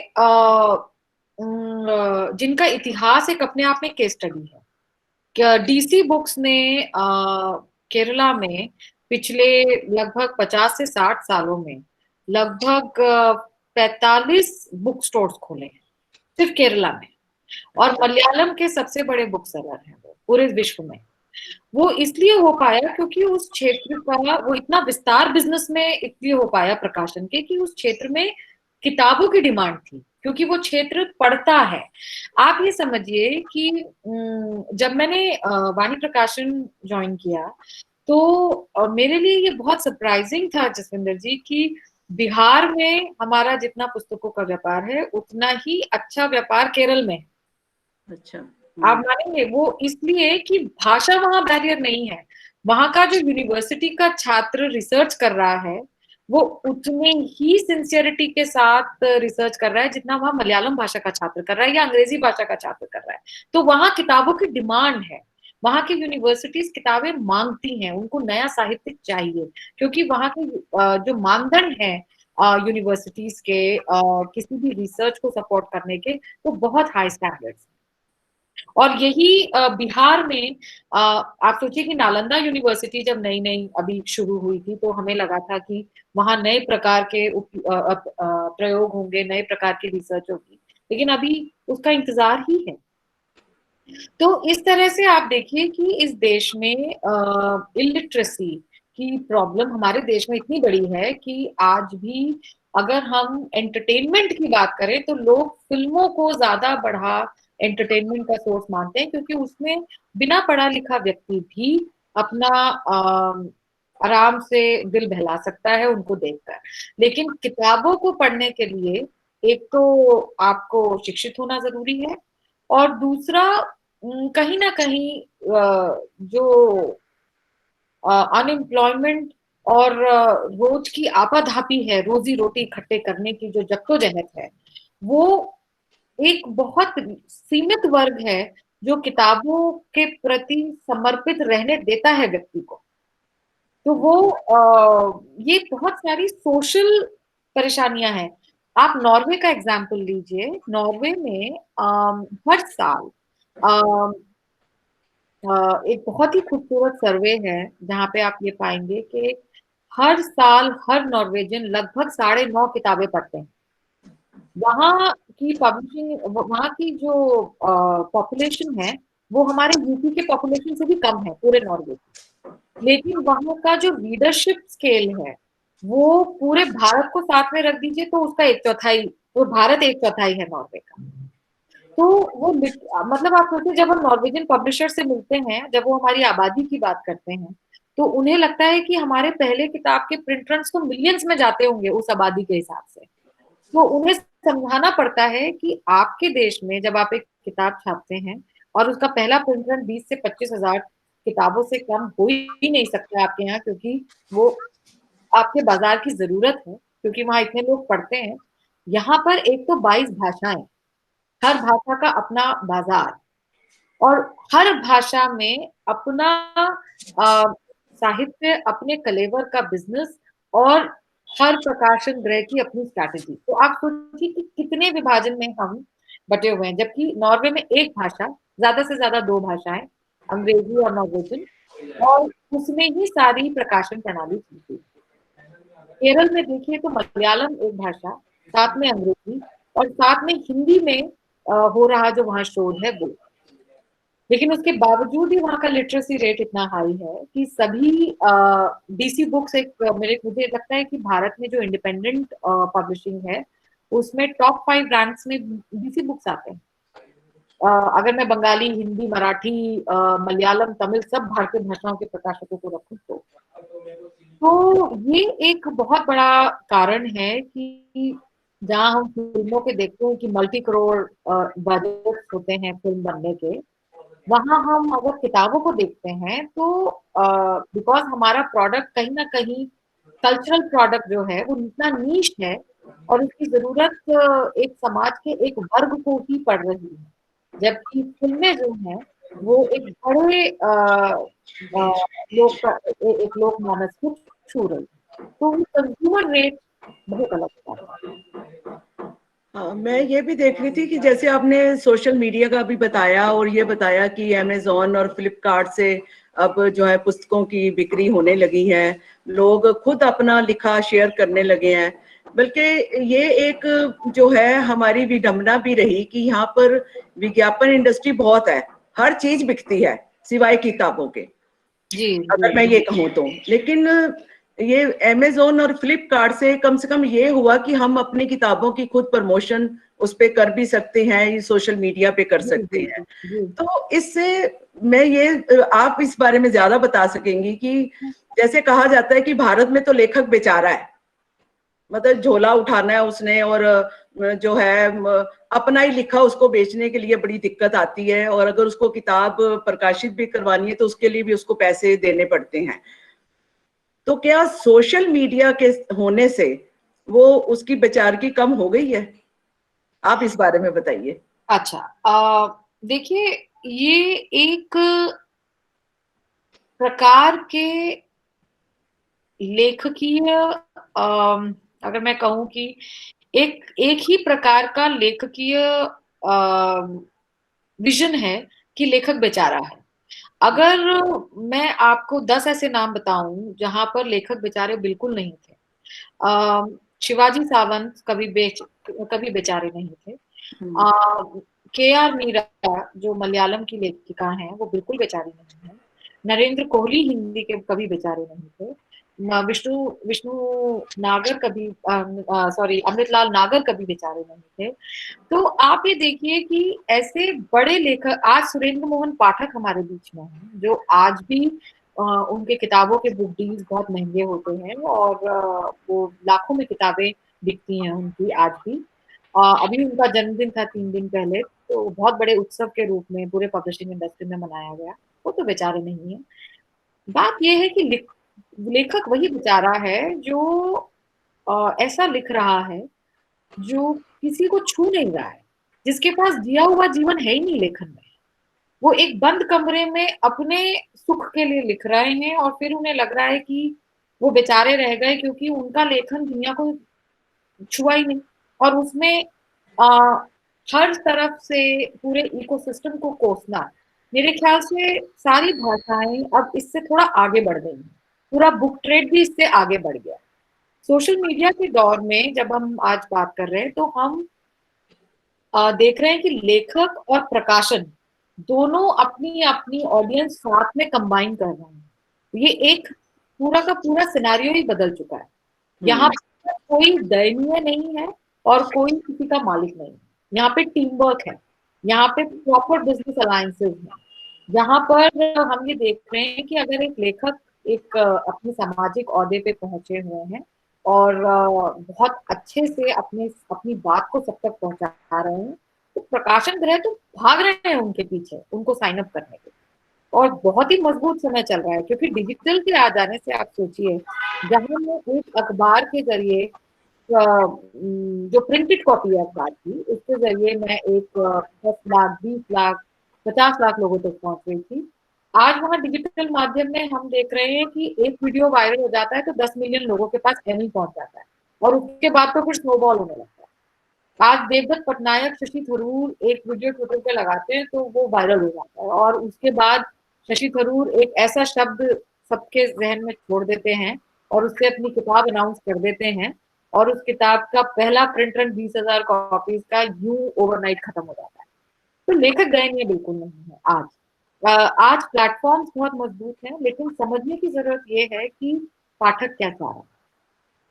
जिनका इतिहास एक अपने आप में केस स्टडी है. डीसी बुक्स ने केरला में पिछले लगभग 50 से 60 सालों में लगभग 45 बुक स्टोर्स खोले हैं सिर्फ केरला में, और मलयालम के सबसे बड़े बुक सेलर हैं वो पूरे विश्व में. वो इसलिए हो पाया क्योंकि उस क्षेत्र का वो इतना विस्तार बिजनेस में इसलिए हो पाया प्रकाशन के, कि उस क्षेत्र में किताबों की डिमांड थी, क्योंकि वो क्षेत्र पढ़ता है. आप ये समझिए कि जब मैंने वाणी प्रकाशन ज्वाइन किया तो मेरे लिए ये बहुत सरप्राइजिंग था, जसविंदर जी, कि बिहार में हमारा जितना पुस्तकों का व्यापार है उतना ही अच्छा व्यापार केरल में.
अच्छा.
आप मानेंगे वो इसलिए कि भाषा वहां बैरियर नहीं है. वहां का जो यूनिवर्सिटी का छात्र रिसर्च कर रहा है वो उतने ही सिंसियरिटी के साथ रिसर्च कर रहा है जितना वहां मलयालम भाषा का छात्र कर रहा है या अंग्रेजी भाषा का छात्र कर रहा है. तो वहां किताबों की डिमांड है, वहां की यूनिवर्सिटीज किताबें मांगती हैं, उनको नया साहित्य चाहिए, क्योंकि वहां के जो मानदंड है यूनिवर्सिटीज के किसी भी रिसर्च को सपोर्ट करने के, वो बहुत हाई स्टैंडर्ड्स. और यही बिहार में आप सोचिए कि नालंदा यूनिवर्सिटी जब नई नई अभी शुरू हुई थी, तो हमें लगा था कि वहां नए प्रकार के प्रयोग होंगे, नए प्रकार की रिसर्च होगी, लेकिन अभी उसका इंतजार ही है। तो इस तरह से आप देखिए कि इस देश में इलिटरेसी की प्रॉब्लम हमारे देश में इतनी बड़ी है कि आज भी अगर हम एंटरटेनमेंट की बात करें तो लोग फिल्मों को ज्यादा बढ़ा एंटरटेनमेंट का सोर्स मानते हैं, क्योंकि उसमें बिना पढ़ा लिखा व्यक्ति भी अपना आराम से दिल बहला सकता है उनको देखकर। लेकिन किताबों को पढ़ने के लिए एक तो आपको शिक्षित होना जरूरी है, और दूसरा कहीं ना कहीं जो अनएम्प्लॉयमेंट और रोज की आपाधापी है, रोजी रोटी इकट्ठे करने की जो जद्दोजहद है, वो एक बहुत सीमित वर्ग है जो किताबों के प्रति समर्पित रहने देता है व्यक्ति को। तो वो ये बहुत सारी सोशल परेशानियां हैं। आप नॉर्वे का एग्जाम्पल लीजिए। नॉर्वे में हर साल एक बहुत ही खूबसूरत सर्वे है जहाँ पे आप ये पाएंगे कि हर साल हर नॉर्वेजियन लगभग 9.5 किताबें पढ़ते हैं। वहाँ की पब्लिशिंग, वहाँ की जो पॉपुलेशन है वो हमारे यूपी के पॉपुलेशन से भी कम है पूरे नॉर्वे की, लेकिन वहाँ का जो लीडरशिप स्केल है वो पूरे भारत को साथ में रख दीजिए तो उसका 1/4, वो भारत 1/4 है नॉर्वे का। तो वो मतलब आप सोचिए, जब हम नॉर्वेजियन पब्लिशर से मिलते हैं, जब वो हमारी आबादी की बात करते हैं, तो उन्हें लगता है कि हमारे पहले किताब के प्रिंट रन्स तो मिलियंस में जाते होंगे उस आबादी के हिसाब से। तो उन्हें समझाना पड़ता है कि आपके देश में जब आप एक किताब छापते हैं और उसका पहला प्रिंट रन 20 से 25 हजार किताबों से कम हो ही नहीं सकता है आपके यहाँ, क्योंकि वो आपके बाजार की जरूरत है, क्योंकि वहां इतने लोग पढ़ते हैं। यहाँ पर एक तो 22 भाषाएं, हर भाषा का अपना बाजार, और हर भाषा में अपना साहित्य, अपने कलेवर का बिजनेस, और हर प्रकाशन गृह की अपनी स्ट्रैटेजी। तो आप सोचिए कि कितने विभाजन में हम बटे हुए हैं, जबकि नॉर्वे में एक भाषा, ज्यादा से ज्यादा 2 भाषाएं, अंग्रेजी और नॉर्वेजियन, और उसमें ही सारी प्रकाशन प्रणाली चलती है। केरल में देखिए तो मलयालम एक भाषा, साथ में अंग्रेजी, और साथ में हिंदी में हो रहा जो वहाँ शोध है वो। लेकिन उसके बावजूद ही वहाँ का लिटरेसी रेट इतना हाई है कि सभी डीसी बुक्स, एक मुझे लगता है कि भारत में जो इंडिपेंडेंट पब्लिशिंग है उसमें टॉप 5 रैंक्स में डीसी बुक्स आते हैं। अगर मैं बंगाली, हिंदी, मराठी, मलयालम, तमिल, सब भारतीय भाषाओं के प्रकाशकों को रखूं तो ये एक बहुत बड़ा कारण है कि जहाँ हम फिल्मों के देखते हैं कि मल्टी करोड़ बजट होते हैं फिल्म बनने के, वहां हम अगर किताबों को देखते हैं तो बिकॉज हमारा प्रोडक्ट कहीं ना कहीं कल्चरल प्रोडक्ट जो है वो इतना नीश है, और उसकी जरूरत एक समाज के एक वर्ग को ही पड़ रही है, जबकि फिल्में जो हैं वो एक बड़े लोग एक लोक मानस को छू रही है। तो कंज्यूमर रेट बहुत अलग होता है।
हाँ, मैं ये भी देख रही थी कि जैसे आपने सोशल मीडिया का भी बताया और ये बताया कि अमेज़न और फ्लिपकार्ट से अब जो है पुस्तकों की बिक्री होने लगी है, लोग खुद अपना लिखा शेयर करने लगे हैं। बल्कि ये एक जो है हमारी विडंबना भी रही कि यहाँ पर विज्ञापन इंडस्ट्री बहुत है, हर चीज बिकती है सिवाय किताबों के,
जी
अगर मैं ये कहूँ तो। लेकिन ये अमेज़न और फ्लिपकार्ट से कम ये हुआ कि हम अपनी किताबों की खुद प्रमोशन उस पे कर भी सकते हैं, ये सोशल मीडिया पे कर
जी
सकते
जी
हैं।
जी।
तो इससे मैं ये, आप इस बारे में ज्यादा बता सकेंगी कि जैसे कहा जाता है कि भारत में तो लेखक बेचारा है, मतलब झोला उठाना है उसने, और जो है अपना ही लिखा उसको बेचने के लिए बड़ी दिक्कत आती है, और अगर उसको किताब प्रकाशित भी करवानी है तो उसके लिए भी उसको पैसे देने पड़ते हैं। तो क्या सोशल मीडिया के होने से वो उसकी बेचारगी कम हो गई है? आप इस बारे में बताइए।
अच्छा, देखिए, ये एक प्रकार के लेखकीय, अगर मैं कहूँ कि एक एक ही प्रकार का लेखकीय विजन है कि लेखक बेचारा है। अगर मैं आपको 10 ऐसे नाम बताऊं जहां पर लेखक बेचारे बिल्कुल नहीं थे। शिवाजी सावंत कभी बेचारे नहीं थे।
हम्म।
के आर मीरा जो मलयालम की लेखिका हैं वो बिल्कुल बेचारी नहीं है। नरेंद्र कोहली हिंदी के कभी बेचारे नहीं थे। विष्णु विष्णु नागर कभी सॉरी अमृतलाल नागर कभी बेचारे नहीं थे। तो आप ये देखिए कि ऐसे बड़े लेखक, आज सुरेंद्र मोहन पाठक हमारे बीच में हैं जो आज भी उनके किताबों के बुक डील्स बहुत महंगे होते हैं और वो लाखों में किताबें बिकती हैं उनकी आज भी। अभी उनका जन्मदिन था 3 दिन पहले, तो बहुत बड़े उत्सव के रूप में पूरे पब्लिशिंग इंडस्ट्री में मनाया गया। वो तो बेचारे नहीं है। बात यह है कि लेखक वही बेचारा है जो ऐसा लिख रहा है जो किसी को छू नहीं रहा है, जिसके पास जिया हुआ जीवन है ही नहीं लेखन में। वो एक बंद कमरे में अपने सुख के लिए लिख रहे हैं और फिर उन्हें लग रहा है कि वो बेचारे रह गए क्योंकि उनका लेखन दुनिया को छुआ ही नहीं। और उसमें आ, हर तरफ से पूरे इकोसिस्टम को कोसना, मेरे ख्याल से सारी भाषाएं अब इससे थोड़ा आगे बढ़ गई हैं। पूरा बुक ट्रेड भी इससे आगे बढ़ गया। सोशल मीडिया के दौर में जब हम आज बात कर रहे हैं तो हम देख रहे हैं कि लेखक और प्रकाशन दोनों अपनी अपनी ऑडियंस साथ में कंबाइन कर रहे हैं। ये एक पूरा का पूरा सिनेरियो ही बदल चुका है। यहाँ पे कोई दयनीय नहीं है और कोई किसी का मालिक नहीं है। यहाँ पे टीम वर्क है, यहाँ पे प्रॉपर बिजनेस अलायंसेस हैं। यहाँ पर हम ये देख रहे हैं कि अगर एक लेखक एक अपनी सामाजिक ओहदे पे पहुंचे हुए हैं और बहुत अच्छे से अपनी बात को सब तक पहुंचा रहे हैं, तो प्रकाशन ग्रह तो भाग रहे हैं उनके पीछे उनको साइन अप करने के लिए। और बहुत ही मजबूत समय चल रहा है क्योंकि डिजिटल के आ जाने से आप सोचिए, जहां में एक अखबार के जरिए जो प्रिंटेड कॉपी है अखबार की, उसके जरिए मैं एक 10 लाख 20 लाख 50 लाख लोगों तक पहुंच रही थी। आज वहां डिजिटल माध्यम में हम देख रहे हैं कि एक वीडियो वायरल हो जाता है तो 10 मिलियन लोगों के पास एम ही पहुंच जाता है और उसके बाद तो फिर स्नोबॉल होने लगता है। आज देवदत्त पटनायक, शशि थरूर एक वीडियो ट्विटर पे लगाते हैं तो वो वायरल हो जाता है और उसके बाद शशि थरूर एक ऐसा शब्द सबके जहन में छोड़ देते हैं और उससे अपनी किताब अनाउंस कर देते हैं और उस किताब का पहला प्रिंट रन 20,000 कॉपीज का यूं ओवरनाइट खत्म हो जाता है। तो लेखक दयनीय बिल्कुल नहीं है आज। आज प्लेटफॉर्म्स बहुत मजबूत हैं, लेकिन समझने की जरूरत ये है कि पाठक क्या चाह रहा है।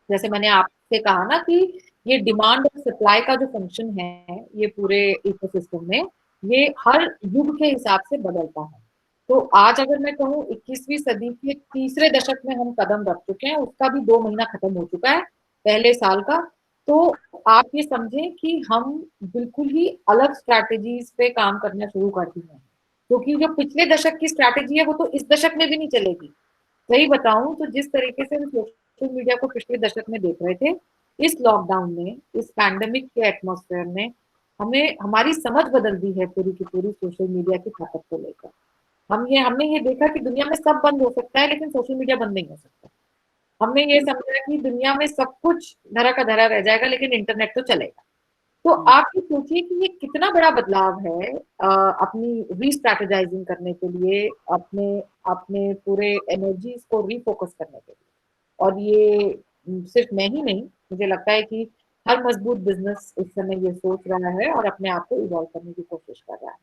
जैसे मैंने आपसे कहा ना कि ये डिमांड और सप्लाई का जो फंक्शन है ये पूरे इकोसिस्टम में, ये हर युग के हिसाब से बदलता है। तो आज अगर मैं कहूँ 21वीं सदी के तीसरे दशक में हम कदम रख चुके हैं, उसका भी 2 महीना खत्म हो चुका है पहले साल का। तो आप ये समझें कि हम बिल्कुल ही अलग स्ट्रैटेजीज पे काम करना शुरू कर दिए हैं, क्योंकि जो पिछले दशक की स्ट्रैटेजी है वो तो इस दशक में भी नहीं चलेगी। सही बताऊं तो जिस तरीके से हम सोशल मीडिया को पिछले दशक में देख रहे थे, इस लॉकडाउन में, इस पैंडेमिक के एटमॉस्फेयर में हमें हमारी समझ बदल दी है पूरी की पूरी सोशल मीडिया की ताकत को लेकर। हमने ये देखा कि दुनिया में सब बंद हो सकता है लेकिन सोशल मीडिया बंद नहीं हो सकता। हमने ये समझा कि दुनिया में सब कुछ धरा का धरा रह जाएगा लेकिन इंटरनेट तो चलेगा। तो आप ये सोचिए कि ये कितना बड़ा बदलाव है अपनी री-स्ट्रैटेजाइजिंग करने के लिए, अपने अपने पूरे एनर्जीज को रीफोकस करने के लिए। और ये सिर्फ मैं ही नहीं, मुझे लगता है कि हर मजबूत बिजनेस इस समय ये सोच रहा है और अपने आप को इवॉल्व करने की कोशिश कर रहा है।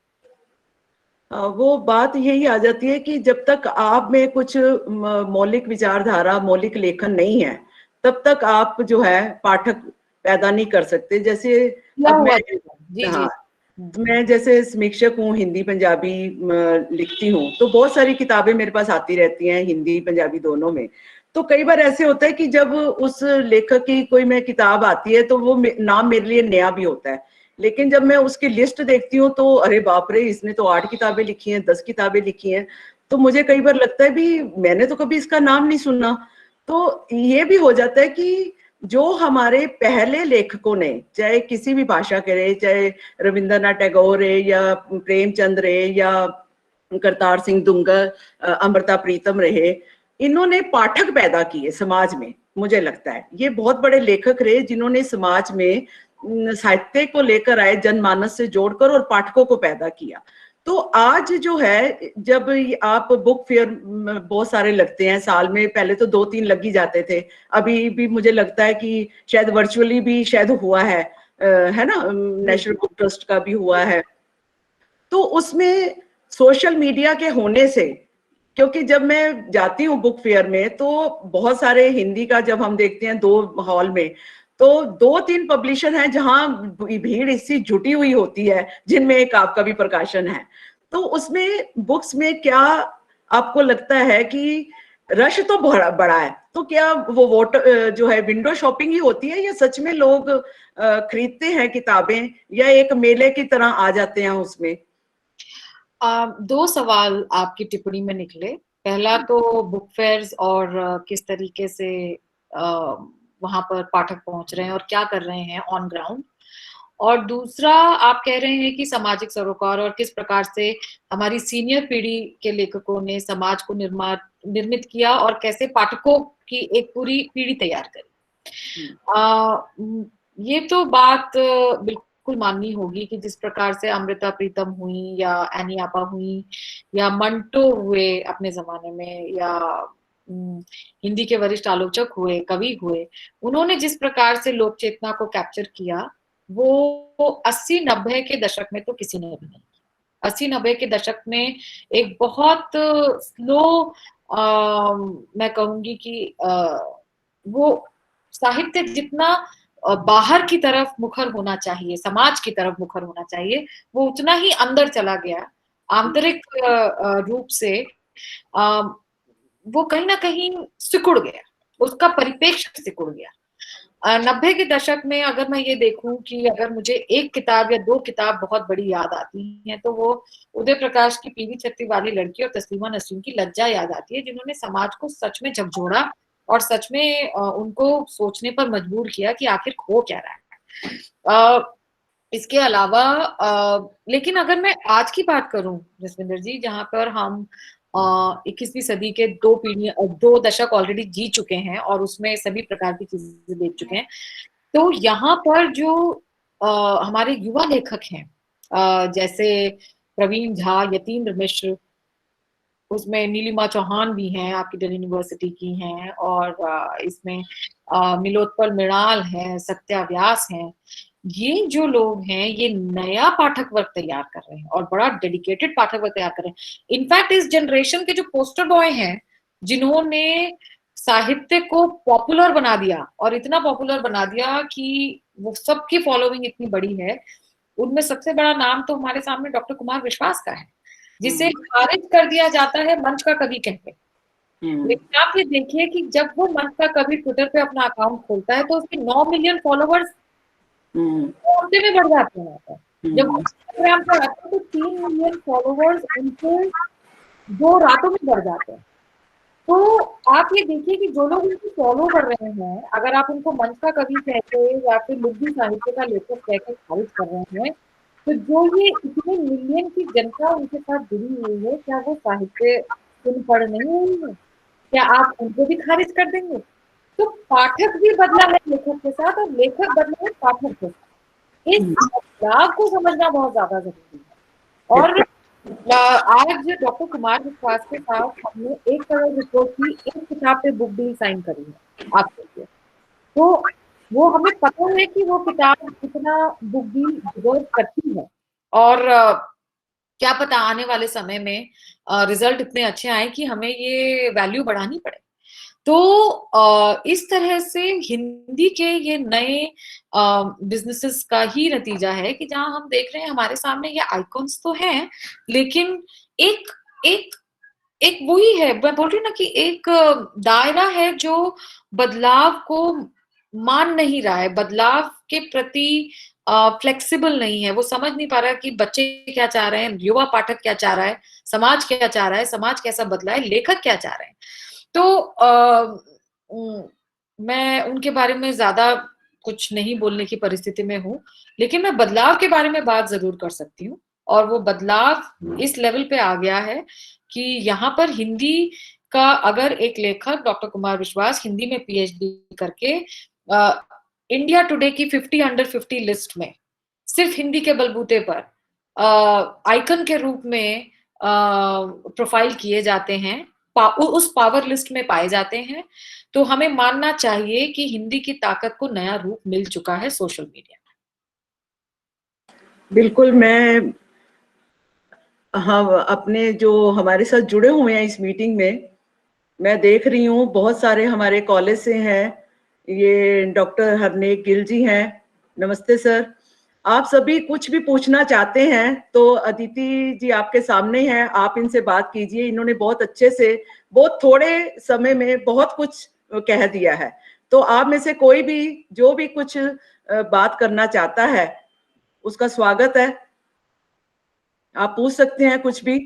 वो बात यही आ जाती है कि जब तक आप में कुछ मौलिक विचारधारा, मौलिक लेखन नहीं है, तब तक आप जो है पाठक पैदा नहीं कर सकते। जैसे अब मैं,
जी
हाँ,
जी।
मैं जैसे समीक्षक हूँ, हिंदी पंजाबी लिखती हूँ, तो बहुत सारी किताबें मेरे पास आती रहती हैं, हिंदी पंजाबी दोनों में। तो कई बार ऐसे होता है कि जब उस लेखक की कोई मैं किताब आती है तो वो नाम मेरे लिए नया भी होता है, लेकिन जब मैं उसकी लिस्ट देखती हूँ तो अरे बाप रे, इसने तो 8 किताबें लिखी हैं, 10 किताबें लिखी हैं। तो मुझे कई बार लगता है भी मैंने तो कभी इसका नाम नहीं सुना। तो ये भी हो जाता है कि जो हमारे पहले लेखकों ने, चाहे किसी भी भाषा के रहे, चाहे रविंद्रनाथ टैगोर रहे या प्रेमचंद रहे या करतार सिंह दुंगर, अमृता प्रीतम रहे, इन्होंने पाठक पैदा किए समाज में। मुझे लगता है ये बहुत बड़े लेखक रहे जिन्होंने समाज में साहित्य को लेकर आए, जनमानस से जोड़कर और पाठकों को पैदा किया। तो आज जो है, जब आप बुक फेयर बहुत सारे लगते हैं साल में, पहले तो 2-3 लग ही जाते थे, अभी भी मुझे लगता है कि शायद वर्चुअली भी शायद हुआ है ना, नेशनल बुक ट्रस्ट का भी हुआ है। तो उसमें सोशल मीडिया के होने से, क्योंकि जब मैं जाती हूँ बुक फेयर में तो बहुत सारे हिंदी का जब हम देखते हैं 2 हॉल में, तो 2-3 पब्लिशर हैं जहां भीड़ इससे जुटी हुई होती है, जिनमें एक आपका भी प्रकाशन है। तो उसमें बुक्स में क्या आपको लगता है कि रश तो बड़ा है, तो क्या वो वोट जो है विंडो शॉपिंग ही होती है, या सच में लोग खरीदते हैं किताबें, या एक मेले की तरह आ जाते हैं उसमें?
दो सवाल आपकी टिप्पणी में निकले। पहला तो बुक फेयर्स और किस तरीके से वहां पर पाठक पहुंच रहे हैं और क्या कर रहे हैं ऑन ग्राउंड, और दूसरा आप कह रहे हैं कि सामाजिक सरोकार और किस प्रकार से हमारी सीनियर पीढ़ी के लेखकों ने समाज को निर्मित किया और कैसे पाठकों की एक पूरी पीढ़ी तैयार करी। ये तो बात बिल्कुल माननी होगी कि जिस प्रकार से अमृता प्रीतम हुई या एनी आपा हुई या मंटो हुए अपने जमाने में, या हिंदी के वरिष्ठ आलोचक हुए, कवि हुए, उन्होंने जिस प्रकार से लोक चेतना को कैप्चर किया, वो 80-90 के दशक में तो किसी ने भी नहीं। 80-90 के दशक में एक बहुत स्लो, मैं कहूंगी कि वो साहित्य जितना बाहर की तरफ मुखर होना चाहिए, समाज की तरफ मुखर होना चाहिए, वो उतना ही अंदर चला गया। आंतरिक रूप से वो कहीं ना कहीं सिकुड़ गया, उसका परिप्रेक्ष्य सिकुड़ गया। 90 के दशक में अगर मैं ये देखूं कि अगर मुझे एक किताब या 2 किताब बहुत बड़ी याद आती है, तो वो उदय प्रकाश की पीवी छत्ती वाली लड़की और तस्लीमा नसरीन की लज्जा याद आती है, जिन्होंने समाज को सच में झकझोरा और सच में उनको सोचने पर मजबूर किया कि आखिर हो क्या रहा है। इसके अलावा लेकिन अगर मैं आज की बात करूं जसविंदर जी, जहां पर हम 21वीं सदी के 2 दशक ऑलरेडी जी चुके हैं और उसमें सभी प्रकार की चीजें देख चुके हैं, तो यहाँ पर जो हमारे युवा लेखक हैं, जैसे प्रवीण झा, यतीन्द्र मिश्र, उसमें नीलिमा चौहान भी हैं, आपकी दिल्ली यूनिवर्सिटी की हैं, और इसमें मिलोत्पल मृणाल हैं, सत्या व्यास हैं। ये जो लोग हैं, ये नया पाठक वर्ग तैयार कर रहे हैं और बड़ा डेडिकेटेड पाठक वर्ग तैयार कर रहे हैं। इनफैक्ट इस जनरेशन के जो पोस्टर बॉय हैं, जिन्होंने साहित्य को पॉपुलर बना दिया और इतना पॉपुलर बना दिया कि वो सबकी फॉलोइंग इतनी बड़ी है, उनमें सबसे बड़ा नाम तो हमारे सामने डॉक्टर कुमार विश्वास का है, जिसे खारिज कर दिया जाता है मंच का कवि कहकर। लेकिन आप ये देखिए कि जब वो मंच का कवि ट्विटर पे अपना अकाउंट खोलता है तो उसके 9 मिलियन फॉलोवर्स हफ्ते में बढ़ जाते हैं। जब वो इंस्टाग्राम पे आते हैं तो 3 मिलियन फॉलोवर्स उनके 2 रातों में बढ़ जाते हैं। तो आप ये देखिए कि जो लोग उनको फॉलो कर रहे हैं, अगर आप उनको मंच का कवि कहते या फिर लुब्धी साहित्य का लेखक कहकर खारिज कर रहे हैं, तो जो ये इतने मिलियन की जनता उनके साथ जुड़ी हुई है, क्या वो साहित्य सुन पढ़ नहीं हुई है? क्या आप उनको भी खारिज कर देंगे? तो पाठक भी बदला है लेखक के साथ और लेखक बदला है पाठक के साथ। इस बदलाव को समझना बहुत ज्यादा जरूरी है। और आज डॉक्टर कुमार विश्वास के साथ हमने 1 करोड़ रिपोर्ट की एक किताब पे बुक डील साइन करी है आप देखिए, तो वो हमें पता है कि वो किताब कितना बुक डील डिजर्व करती है, और क्या पता आने वाले समय में रिजल्ट इतने अच्छे आए कि हमें ये वैल्यू बढ़ानी पड़े। तो इस तरह से हिंदी के ये नए बिजनेसेस का ही नतीजा है कि जहां हम देख रहे हैं हमारे सामने ये आइकॉन्स तो हैं, लेकिन एक एक एक वही है, मैं बोल रही हूँ ना कि एक दायरा है जो बदलाव को मान नहीं रहा है, बदलाव के प्रति फ्लेक्सिबल नहीं है, वो समझ नहीं पा रहा कि बच्चे क्या चाह रहे हैं, युवा पाठक क्या चाह रहा है, समाज क्या चाह रहा है, समाज कैसा बदला है, लेखक क्या चाह रहे हैं। तो मैं उनके बारे में ज्यादा कुछ नहीं बोलने की परिस्थिति में हूँ, लेकिन मैं बदलाव के बारे में बात जरूर कर सकती हूँ, और वो बदलाव इस लेवल पे आ गया है कि यहाँ पर हिंदी का अगर एक लेखक डॉक्टर कुमार विश्वास हिंदी में पीएचडी करके इंडिया टुडे की 50 अंडर 50 लिस्ट में सिर्फ हिंदी के बलबूते पर आइकन के रूप में प्रोफाइल किए जाते हैं, उस पावर लिस्ट में पाए जाते हैं, तो हमें मानना चाहिए कि हिंदी की ताकत को नया रूप मिल चुका है सोशल मीडिया में।
बिल्कुल, मैं हाँ, अपने जो हमारे साथ जुड़े हुए हैं इस मीटिंग में, मैं देख रही हूँ बहुत सारे हमारे कॉलेज से हैं। ये डॉक्टर हरनेक गिल जी हैं। नमस्ते सर। आप सभी कुछ भी पूछना चाहते हैं तो अदिति जी आपके सामने हैं, आप इनसे बात कीजिए। इन्होंने बहुत अच्छे से, बहुत थोड़े समय में बहुत कुछ कह दिया है। तो आप में से कोई भी जो भी कुछ बात करना चाहता है उसका स्वागत है। आप पूछ सकते हैं कुछ भी।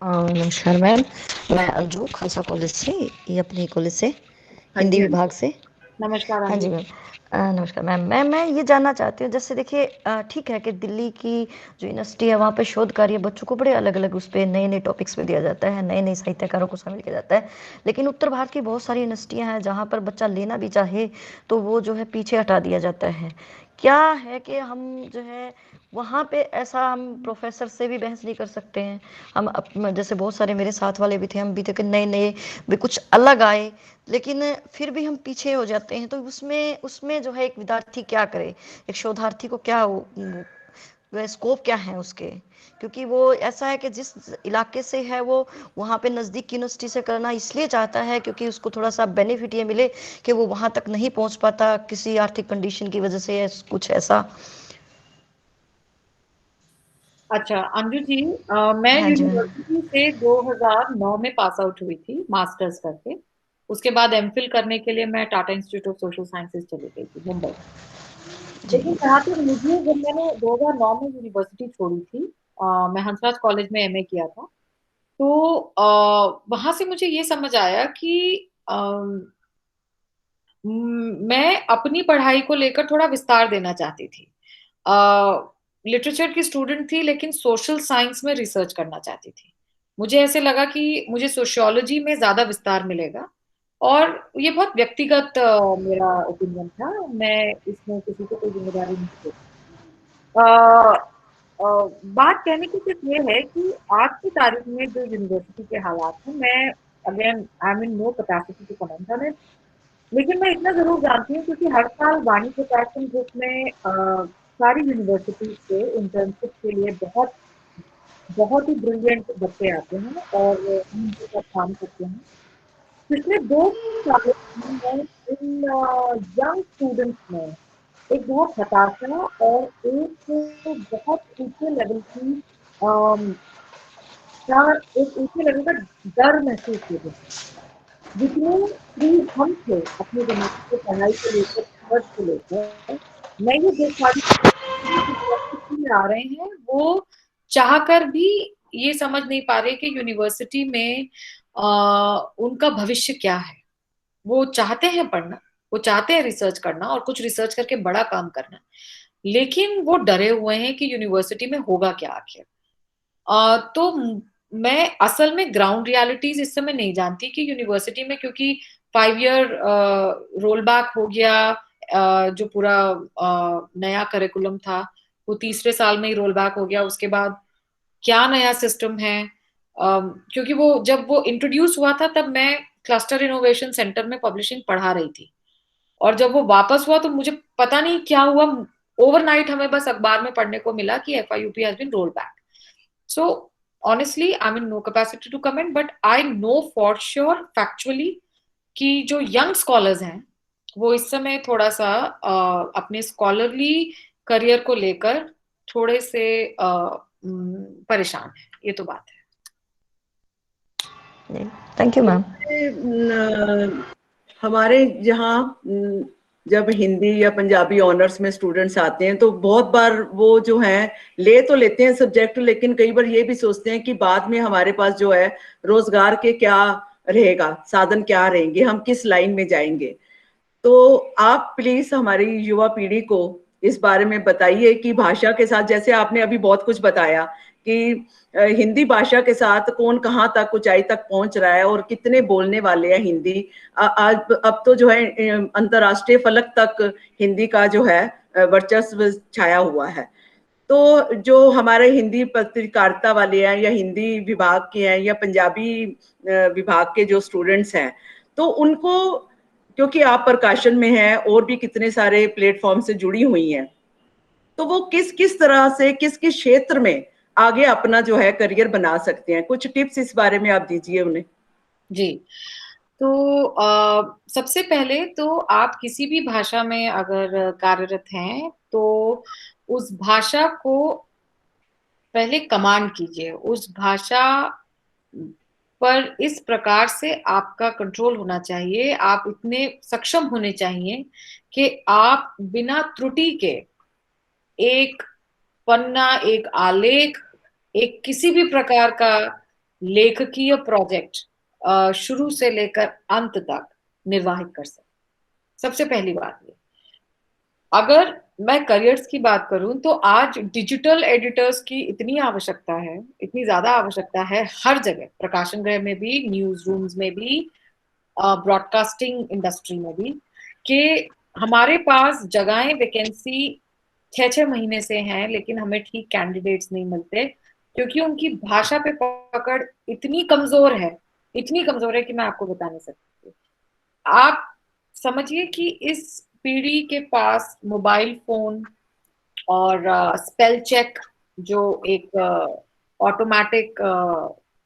नमस्कार मैम, मैं अंजू खालसा कॉलेज से, ये अपने कॉलेज से,
हाँ
हिंदी
जी, हाँ
विभाग
जी।
से।
नमस्कार
हाँ जी
अंजू।
मैम। नमस्कार मैम। मैं ये जानना चाहती हूँ, जैसे देखिए ठीक है कि दिल्ली की जो यूनिवर्सिटी है वहाँ पे शोध कार्य बच्चों को बड़े अलग अलग उस पर नए नए टॉपिक्स पे दिया जाता है, नए नए साहित्यकारों को शामिल किया जाता है। लेकिन उत्तर भारत की बहुत सारी यूनिवर्सिटियाँ हैं जहाँ पर बच्चा लेना भी चाहे तो वो जो है पीछे हटा दिया जाता है। क्या है कि हम जो है वहाँ पे ऐसा हम प्रोफेसर से भी बहस नहीं कर सकते हैं? हम जैसे बहुत सारे मेरे साथ वाले भी थे, हम भी थे कि नए नए भी कुछ अलग आए, लेकिन फिर भी हम पीछे हो जाते हैं। तो उसमें उसमें जो है एक विद्यार्थी क्या करे, एक शोधार्थी को क्या वह स्कोप क्या है उसके? क्योंकि वो ऐसा है कि जिस इलाके से है वो वहाँ पे नज़दीक यूनिवर्सिटी से करना इसलिए चाहता है क्योंकि उसको थोड़ा सा बेनिफिट ये मिले कि वो वहाँ तक नहीं पहुँच पाता किसी आर्थिक कंडीशन की वजह से, कुछ ऐसा।
अच्छा अंजू जी, मैं
हाँ जी मैम।
यूनिवर्सिटी से 2009 में पास आउट हुई थी मास्टर्स करके। उसके बाद एमफिल करने के लिए मैं Tata institute of social sciences चली गई थी मुंबई।
जी।
लेकिन जहाँ तक मुझे, जब मैंने 2009 में यूनिवर्सिटी छोड़ी थी, मैं हंसराज कॉलेज में एमए किया था, तो वहां से मुझे ये समझ आया कि मैं अपनी पढ़ाई को लेकर थोड़ा विस्तार देना चाहती थी। लिटरेचर की स्टूडेंट थी लेकिन सोशल साइंस में रिसर्च करना चाहती थी। मुझे ऐसे लगा कि मुझे सोशियोलॉजी में ज्यादा विस्तार मिलेगा, और ये बहुत व्यक्तिगत मेरा ओपिनियन था। मैं इसमें किसी को कोई जिम्मेदारी नहीं देती। अ, अ, बात कहने की सिर्फ ये है कि आज की तारीख में जो यूनिवर्सिटी के हालात हैं, मैं again I am in no capacity to comment on it, लेकिन मैं इतना जरूर जानती हूँ क्योंकि हर साल वाणी प्रकाशन ग्रुप में सारी यूनिवर्सिटीज से इंटर्नशिप के लिए बहुत बहुत ही ब्रिलियंट बच्चे आते हैं और हम उनके साथ काम करते हैं। पिछले 2 सालों में मैं इन यंग स्टूडेंट्स में एक बहुत हताशा और एक बहुत ऊंचे लेवल की अम, क्या एक ऊंचे लेवल का डर महसूस हो रहा है। जितने फ्री हम थे अपने जमाने के पढ़ाई को लेकर, रिसर्च को लेकर, मैं ये देख पा रही हूँ कि यूनिवर्सिटी में आ रहे हैं, वो चाहकर भी ये समझ नहीं पा रहे कि यूनिवर्सिटी में उनका भविष्य क्या है। वो चाहते हैं पढ़ना, वो चाहते हैं रिसर्च करना और कुछ रिसर्च करके बड़ा काम करना, लेकिन वो डरे हुए हैं कि यूनिवर्सिटी में होगा क्या आखिर। तो मैं असल में ग्राउंड रियलिटीज इस समय नहीं जानती कि यूनिवर्सिटी में, क्योंकि 5 ईयर रोल बैक हो गया, जो पूरा नया करिकुलम था वो तीसरे साल में ही रोल बैक हो गया। उसके बाद क्या नया सिस्टम है, क्योंकि वो जब वो इंट्रोड्यूस हुआ था तब मैं क्लस्टर इनोवेशन सेंटर में पब्लिशिंग पढ़ा रही थी, और जब वो वापस हुआ तो मुझे पता नहीं क्या हुआ, ओवरनाइट हमें बस अखबार में पढ़ने को मिला कि FIUP has been roll back. So honestly, I'm in no capacity to comment, but I know for sure factually कि जो यंग स्कॉलर्स हैं वो इस समय थोड़ा सा अपने स्कॉलरली करियर को लेकर थोड़े से परेशान है। ये तो बात है।
Thank you ma'am.
हमारे यहाँ जब हिंदी या पंजाबी ऑनर्स में स्टूडेंट्स आते हैं तो बहुत बार वो जो हैं ले तो लेते हैं सब्जेक्ट, लेकिन कई बार ये भी सोचते हैं कि बाद में हमारे पास जो है रोजगार के क्या रहेगा, साधन क्या रहेंगे, हम किस लाइन में जाएंगे। तो आप प्लीज हमारी युवा पीढ़ी को इस बारे में बताइए कि भाषा के साथ, जैसे आपने अभी बहुत कुछ बताया कि हिंदी भाषा के साथ कौन कहाँ तक ऊंचाई तक पहुंच रहा है और कितने बोलने वाले हैं हिंदी। आज अब तो जो है अंतर्राष्ट्रीय फलक तक हिंदी का जो है वर्चस्व छाया हुआ है। तो जो हमारे हिंदी पत्रकारिता वाले हैं या हिंदी विभाग के हैं या पंजाबी विभाग के जो स्टूडेंट्स हैं, तो उनको, क्योंकि आप प्रकाशन में हैं और भी कितने सारे प्लेटफॉर्म से जुड़ी हुई हैं, तो वो किस किस तरह से किस किस क्षेत्र में आगे अपना जो है करियर बना सकते हैं, कुछ टिप्स इस बारे में आप दीजिए उन्हें।
जी, तो सबसे पहले तो आप किसी भी भाषा में अगर कार्यरत हैं तो उस भाषा को पहले कमांड कीजिए। उस भाषा पर इस प्रकार से आपका कंट्रोल होना चाहिए, आप इतने सक्षम होने चाहिए कि आप बिना त्रुटि के एक पन्ना, एक आलेख, एक किसी भी प्रकार का लेखकीय प्रोजेक्ट शुरू से लेकर अंत तक निर्वाहित कर सकते। सबसे पहली बात ये। अगर मैं करियर्स की बात करूं तो आज डिजिटल एडिटर्स की इतनी आवश्यकता है, इतनी ज्यादा आवश्यकता है हर जगह, प्रकाशन गृह में भी, न्यूज रूम्स में भी, ब्रॉडकास्टिंग इंडस्ट्री में भी, कि हमारे पास जगहें वैकेंसी 6-6 महीने से हैं लेकिन हमें ठीक कैंडिडेट्स नहीं मिलते, क्योंकि उनकी भाषा पे पकड़ इतनी कमजोर है, इतनी कमजोर है कि मैं आपको बता नहीं सकती। आप समझिए कि इस पीढ़ी के पास मोबाइल फोन और स्पेल चेक, जो एक ऑटोमेटिक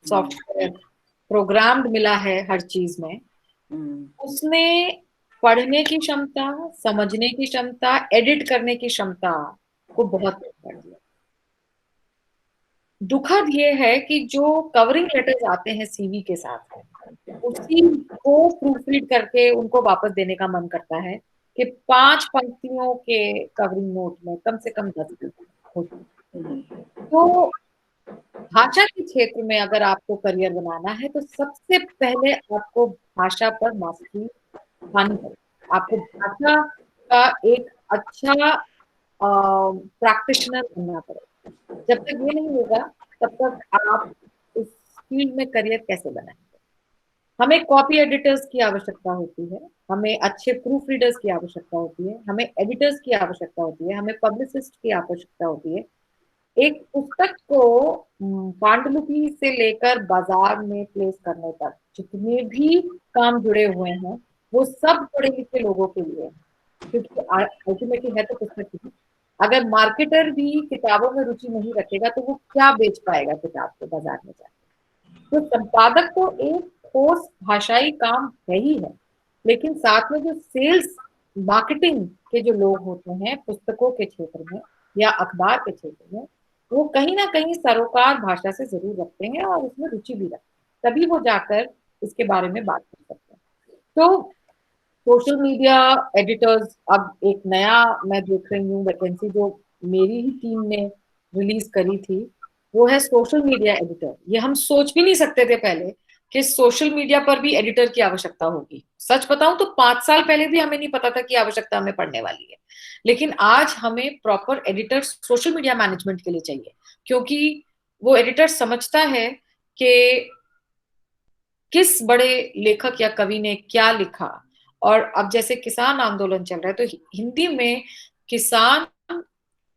सॉफ्टवेयर प्रोग्राम्ड मिला है हर चीज में, उसने पढ़ने की क्षमता, समझने की क्षमता, एडिट करने की क्षमता को बहुत बढ़ा दिया। दुखद ये है कि जो कवरिंग लेटर्स आते हैं सीवी के साथ, उसी को प्रूफ रीड करके उनको वापस देने का मन करता है कि 5 पंक्तियों के कवरिंग नोट में कम से कम 10 होती। तो भाषा के क्षेत्र में अगर आपको करियर बनाना है तो सबसे पहले आपको भाषा पर मास्टरी पानी पड़ेगी। आपको भाषा का एक अच्छा प्रैक्टिशनर बनना पड़ेगा। जब तक ये नहीं होगा तब तक आप इस फील्ड में करियर कैसे बनाएंगे। हमें कॉपी एडिटर्स की आवश्यकता होती है, हमें अच्छे प्रूफ रीडर्स की आवश्यकता होती है, हमें एडिटर्स की आवश्यकता होती है, हमें पब्लिसिस्ट की आवश्यकता होती है। एक पुस्तक को पांडुलिपि से लेकर बाजार में प्लेस करने तक जितने भी काम जुड़े हुए हैं वो सब पढ़े लिखे लोगों के लिए है, क्योंकि अल्टीमेटली है तो पुस्तक ही। अगर मार्केटर भी किताबों में रुचि नहीं रखेगा तो वो क्या बेच पाएगा किताब को बाजार में जाकर। तो संपादक तो एक ठोस भाषाई काम है ही है, लेकिन साथ में जो सेल्स मार्केटिंग के जो लोग होते हैं पुस्तकों के क्षेत्र में या अखबार के क्षेत्र में, वो कहीं ना कहीं सरोकार भाषा से जरूर रखते हैं और उसमें रुचि भी रखते हैं, तभी वो जाकर इसके बारे में बात कर सकते हैं। तो सोशल मीडिया एडिटर्स, अब एक नया मैं देख रही हूँ वैकेंसी जो मेरी ही टीम ने रिलीज करी थी, वो है सोशल मीडिया एडिटर। ये हम सोच भी नहीं सकते थे पहले कि सोशल मीडिया पर भी एडिटर की आवश्यकता होगी। सच बताऊं तो 5 साल पहले भी हमें नहीं पता था कि आवश्यकता हमें पड़ने वाली है, लेकिन आज हमें proper editor social media management के लिए चाहिए, क्योंकि वो एडिटर समझता है कि किस बड़े लेखक या कवि ने क्या लिखा। और अब जैसे किसान आंदोलन चल रहा है तो हिंदी में किसान,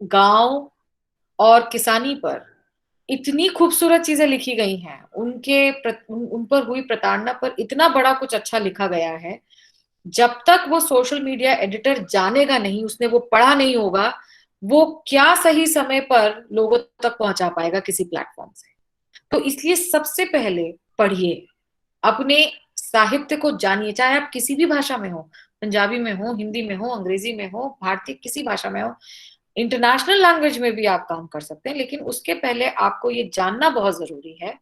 गांव और किसानी पर इतनी खूबसूरत चीजें लिखी गई हैं, उन पर हुई प्रताड़ना पर इतना बड़ा कुछ अच्छा लिखा गया है। जब तक वो सोशल मीडिया एडिटर जानेगा नहीं, उसने वो पढ़ा नहीं होगा, वो क्या सही समय पर लोगों तक पहुंचा पाएगा किसी प्लेटफॉर्म से। तो इसलिए सबसे पहले पढ़िए, अपने साहित्य को जानिए, चाहे आप किसी भी भाषा में हो, पंजाबी में हो, हिंदी में हो, अंग्रेजी में हो, भारतीय किसी भाषा में हो, इंटरनेशनल लैंग्वेज में भी आप काम कर सकते हैं। लेकिन उसके पहले आपको ये जानना बहुत जरूरी है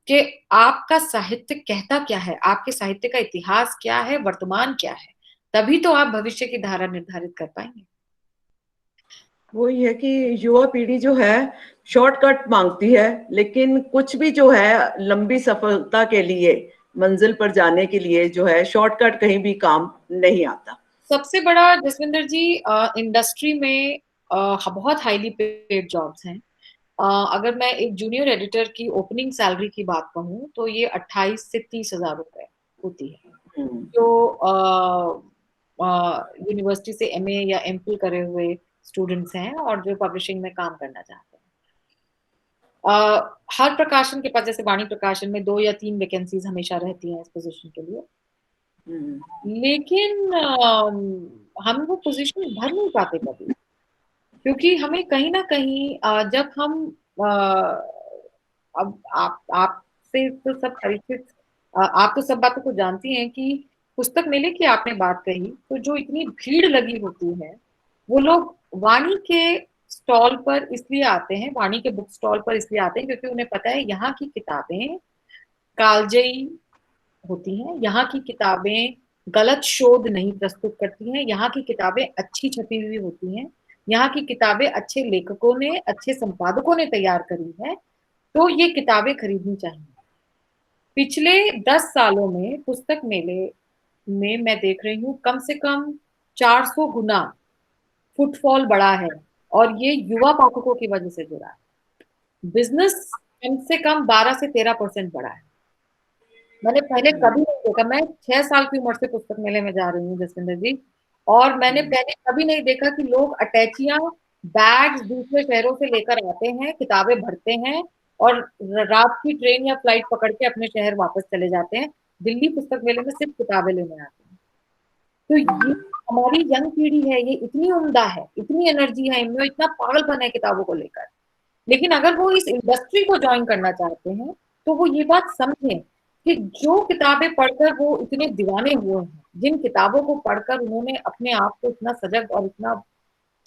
कि आपका साहित्य कहता क्या है, आपके साहित्य का इतिहास क्या है, वर्तमान क्या है, तभी तो आप भविष्य की धारा निर्धारित कर पाएंगे।
वही है कि युवा पीढ़ी जो है शॉर्टकट मांगती है, लेकिन कुछ भी जो है लंबी सफलता के लिए, मंजिल पर जाने के लिए जो है शॉर्टकट कहीं भी काम नहीं आता।
सबसे बड़ा जसविंदर जी, इंडस्ट्री में बहुत हाईली पेड जॉब्स हैं। अगर मैं एक जूनियर एडिटर की ओपनिंग सैलरी की बात कहूँ तो ये 28 से 30 हजार रुपए होती है। जो यूनिवर्सिटी से एमए या एमफिल करे हुए स्टूडेंट्स हैं और जो पब्लिशिंग में काम करना चाहते हैं। हर प्रकाशन के पास, जैसे वाणी प्रकाशन में 2 या 3 वैकेंसीज हमेशा रहती हैं इस पोजीशन के लिए, लेकिन हम वो पोजीशन भर नहीं पाते कभी, क्योंकि हमें कहीं ना कहीं जब हम अब आपसे तो सब परिचित, आप तो सब बातों को जानती हैं कि पुस्तक मेले की आपने बात कही, तो जो इतनी भीड़ लगी होती है, वो लोग वाणी के स्टॉल पर इसलिए आते हैं, वाणी के बुक स्टॉल पर इसलिए आते हैं क्योंकि उन्हें पता है यहाँ की किताबें कालजयी होती हैं, यहाँ की किताबें गलत शोध नहीं प्रस्तुत करती हैं, यहाँ की किताबें अच्छी छपी हुई होती हैं, यहाँ की किताबें अच्छे लेखकों ने, अच्छे संपादकों ने तैयार करी है, तो ये किताबें खरीदनी चाहिए। पिछले 10 सालों में पुस्तक मेले में मैं देख रही हूँ कम से कम 400 गुना फुटफॉल बढ़ा है, और ये युवा पाठकों की वजह से जुड़ा है। बिजनेस कम से कम 12 से 13% बढ़ा है। मैंने पहले कभी नहीं देखा, मैं 6 साल की उम्र से पुस्तक मेले में जा रही हूँ जसविंदर जी, और मैंने पहले कभी नहीं देखा कि लोग अटैचियां, बैग्स दूसरे शहरों से लेकर आते हैं, किताबें भरते हैं और रात की ट्रेन या फ्लाइट पकड़ के अपने शहर वापस चले जाते हैं। दिल्ली पुस्तक मेले में सिर्फ किताबें लेने आते हैं। तो ये हमारी यंग पीढ़ी है, ये इतनी उम्दा है, इतनी एनर्जी है इनमें, इतना पागलपन है किताबों को लेकर, लेकिन अगर वो इस इंडस्ट्री को ज्वाइन करना चाहते हैं तो वो ये बात समझें कि जो किताबें पढ़कर वो इतने दीवाने हुए हैं, जिन किताबों को पढ़कर उन्होंने अपने आप को इतना सजग और इतना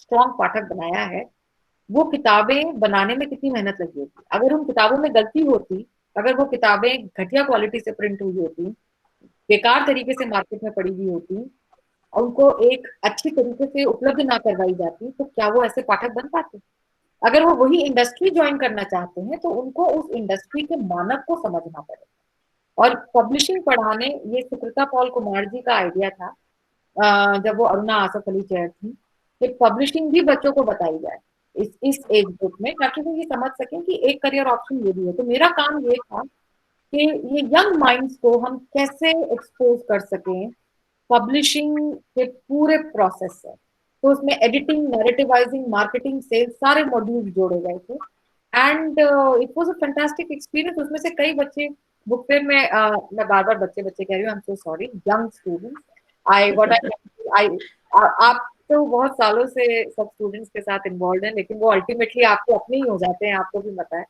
स्ट्रॉन्ग पाठक बनाया है, वो किताबें बनाने में कितनी मेहनत लगी होती। अगर उन किताबों में गलती होती, अगर वो किताबें घटिया क्वालिटी से प्रिंट हुई होती, बेकार तरीके से मार्केट में पड़ी हुई होती, और उनको एक अच्छी तरीके से उपलब्ध ना करवाई जाती, तो क्या वो ऐसे पाठक बन पाते? अगर वो वही इंडस्ट्री ज्वाइन करना चाहते हैं तो उनको उस इंडस्ट्री के मानक को समझना पड़ेगा। और पब्लिशिंग पढ़ाने, ये सुकृता पॉल कुमार जी का आइडिया था, जब वो अरुणा आसफ अली चेयर थी, कि पब्लिशिंग भी बच्चों को बताई जाए इस एज ग्रुप में, ताकि वो ये समझ सकें कि एक करियर ऑप्शन ये भी है। तो मेरा काम ये था कि ये यंग माइंड्स को हम कैसे एक्सपोज कर सकें पब्लिशिंग के पूरे प्रोसेस से। तो उसमें एडिटिंग, नैरेटिवाइजिंग, मार्केटिंग, सेल्स, सारे मॉड्यूल जोड़े गए थे, and it was a fantastic experience. उसमें से कई बच्चे बुक फेयर में, मैं बार बार बच्चे बच्चे कह रही हूँ, I am so sorry, young students, I आप तो बहुत सालों से सब स्टूडेंट्स के साथ इन्वॉल्व हैं, लेकिन वो अल्टीमेटली आपके अपने ही हो जाते हैं, आपको भी पता है।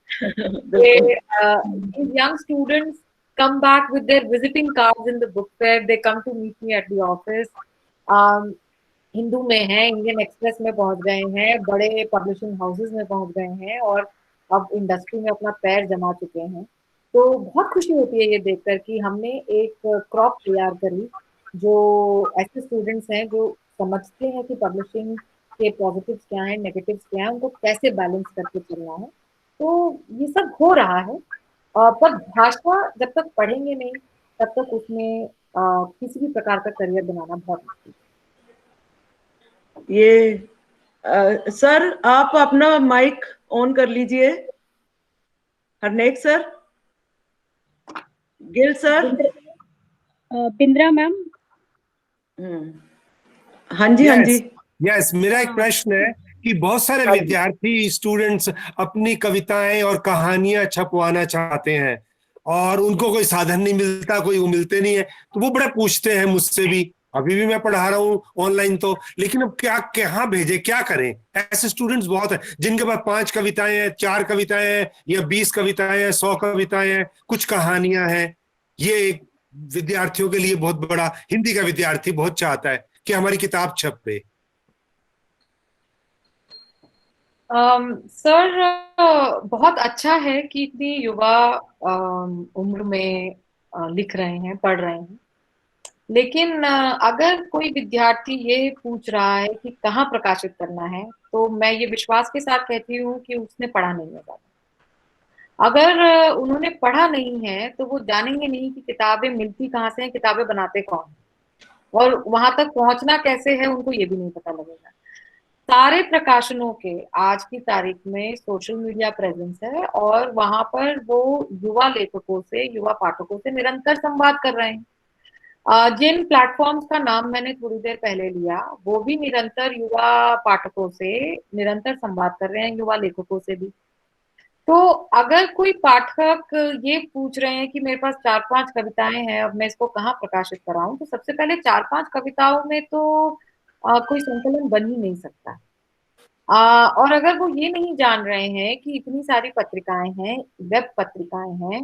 Young students come back with their visiting cards in the book fair. They come to meet me at the office. Hindu में है, इंडियन एक्सप्रेस में पहुंच गए हैं, बड़े पब्लिशिंग हाउसेस में पहुंच गए हैं और अब इंडस्ट्री में अपना पैर जमा चुके हैं। तो बहुत खुशी होती है ये देखकर कि हमने एक क्रॉप तैयार करी, जो ऐसे स्टूडेंट्स हैं जो समझते हैं कि पब्लिशिंग के पॉजिटिव्स क्या हैं, नेगेटिव्स क्या हैं, उनको कैसे बैलेंस करके चलना है। तो ये सब हो रहा है, पर भाषा जब तक पढ़ेंगे नहीं तब तक उसमें किसी भी प्रकार का करियर बनाना बहुत मुश्किल है।
ये सर, आप अपना माइक ऑन कर लीजिए। Harnek sir, Gill sir,
Pindra ma'am.
हाँ जी, हाँ जी।
यस, मेरा एक प्रश्न है कि बहुत सारे विद्यार्थी, स्टूडेंट्स अपनी कविताएं और कहानियां छपवाना चाहते हैं और उनको कोई साधन नहीं मिलता, कोई वो मिलते नहीं है, तो वो बड़े पूछते हैं मुझसे भी। अभी भी मैं पढ़ा रहा हूँ ऑनलाइन, तो लेकिन अब क्या, कहाँ भेजे, क्या करें? ऐसे स्टूडेंट्स बहुत हैं जिनके पास 5 कविताएं हैं, 4 कविताएं हैं, या 20 कविताएं हैं, 100 कविताएं हैं, कुछ कहानियां हैं। ये एक विद्यार्थियों के लिए बहुत बड़ा, हिंदी का विद्यार्थी बहुत चाहता है कि हमारी किताब छपे।
सर, बहुत अच्छा है कि इतनी युवा उम्र में लिख रहे हैं, पढ़ रहे हैं, लेकिन अगर कोई विद्यार्थी ये पूछ रहा है कि कहाँ प्रकाशित करना है, तो मैं ये विश्वास के साथ कहती हूँ कि उसने पढ़ा नहीं है ज़्यादा। अगर उन्होंने पढ़ा नहीं है तो वो जानेंगे नहीं कि किताबें मिलती कहाँ से हैं, किताबें बनाते कौन हैं, और वहां तक पहुंचना कैसे है, उनको ये भी नहीं पता लगेगा। सारे प्रकाशनों के आज की तारीख में सोशल मीडिया प्रेजेंस है और वहां पर वो युवा लेखकों से, युवा पाठकों से निरंतर संवाद कर रहे हैं। जिन प्लेटफॉर्म्स का नाम मैंने थोड़ी देर पहले लिया, वो भी निरंतर युवा पाठकों से निरंतर संवाद कर रहे हैं, युवा लेखकों से भी। तो अगर कोई पाठक ये पूछ रहे हैं कि मेरे पास 4-5 कविताएं हैं, अब मैं इसको कहाँ प्रकाशित कराऊं, तो सबसे पहले 4-5 कविताओं में तो कोई संकलन बन ही नहीं सकता। और अगर वो ये नहीं जान रहे हैं कि इतनी सारी पत्रिकाएं हैं, वेब पत्रिकाएं हैं,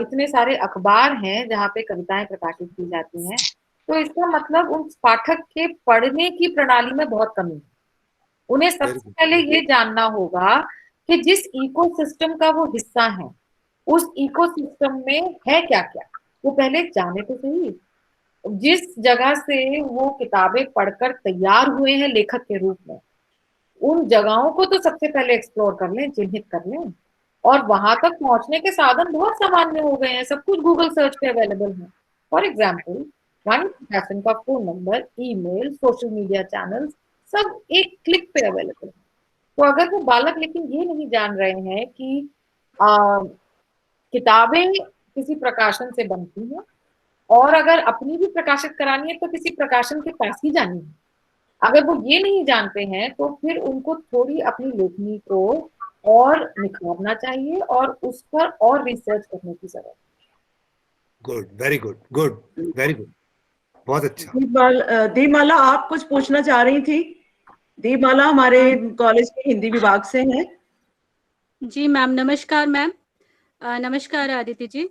इतने सारे अखबार हैं जहाँ पे कविताएं प्रकाशित की जाती हैं, तो इसका मतलब उन पाठक के पढ़ने की प्रणाली में बहुत कमी है। उन्हें सबसे पहले ये जानना होगा कि जिस इकोसिस्टम का वो हिस्सा है, उस इकोसिस्टम में है क्या क्या, वो पहले जाने तो सही। जिस जगह से वो किताबें पढ़कर तैयार हुए हैं लेखक के रूप में, उन जगहों को तो सबसे पहले एक्सप्लोर कर लें, चिन्हित कर लें। और वहां तक पहुंचने के साधन बहुत सामान्य हो गए हैं, सब कुछ गूगल सर्च पे अवेलेबल है। फॉर एग्जाम्पल, वाणी प्रकाशन का phone number, email, social media channel, सब एक क्लिक पे अवेलेबल है। तो अगर वो बालक लेकिन ये नहीं जान रहे हैं कि किताबें किसी प्रकाशन से बनती हैं, और अगर अपनी भी प्रकाशित करानी है तो किसी प्रकाशन के पास ही जानी है, अगर वो ये नहीं जानते हैं तो फिर उनको थोड़ी अपनी लेखनी को और निखारना चाहिए और उस पर और रिसर्च करने की जरूरत है।
Good, very good, good, very good, बहुत अच्छा।
दीपमाला, आप कुछ पूछना चाह रही थी? दीपमाला हमारे कॉलेज के हिंदी विभाग से हैं।
जी मैम, नमस्कार मैम। नमस्कार आदिति जी।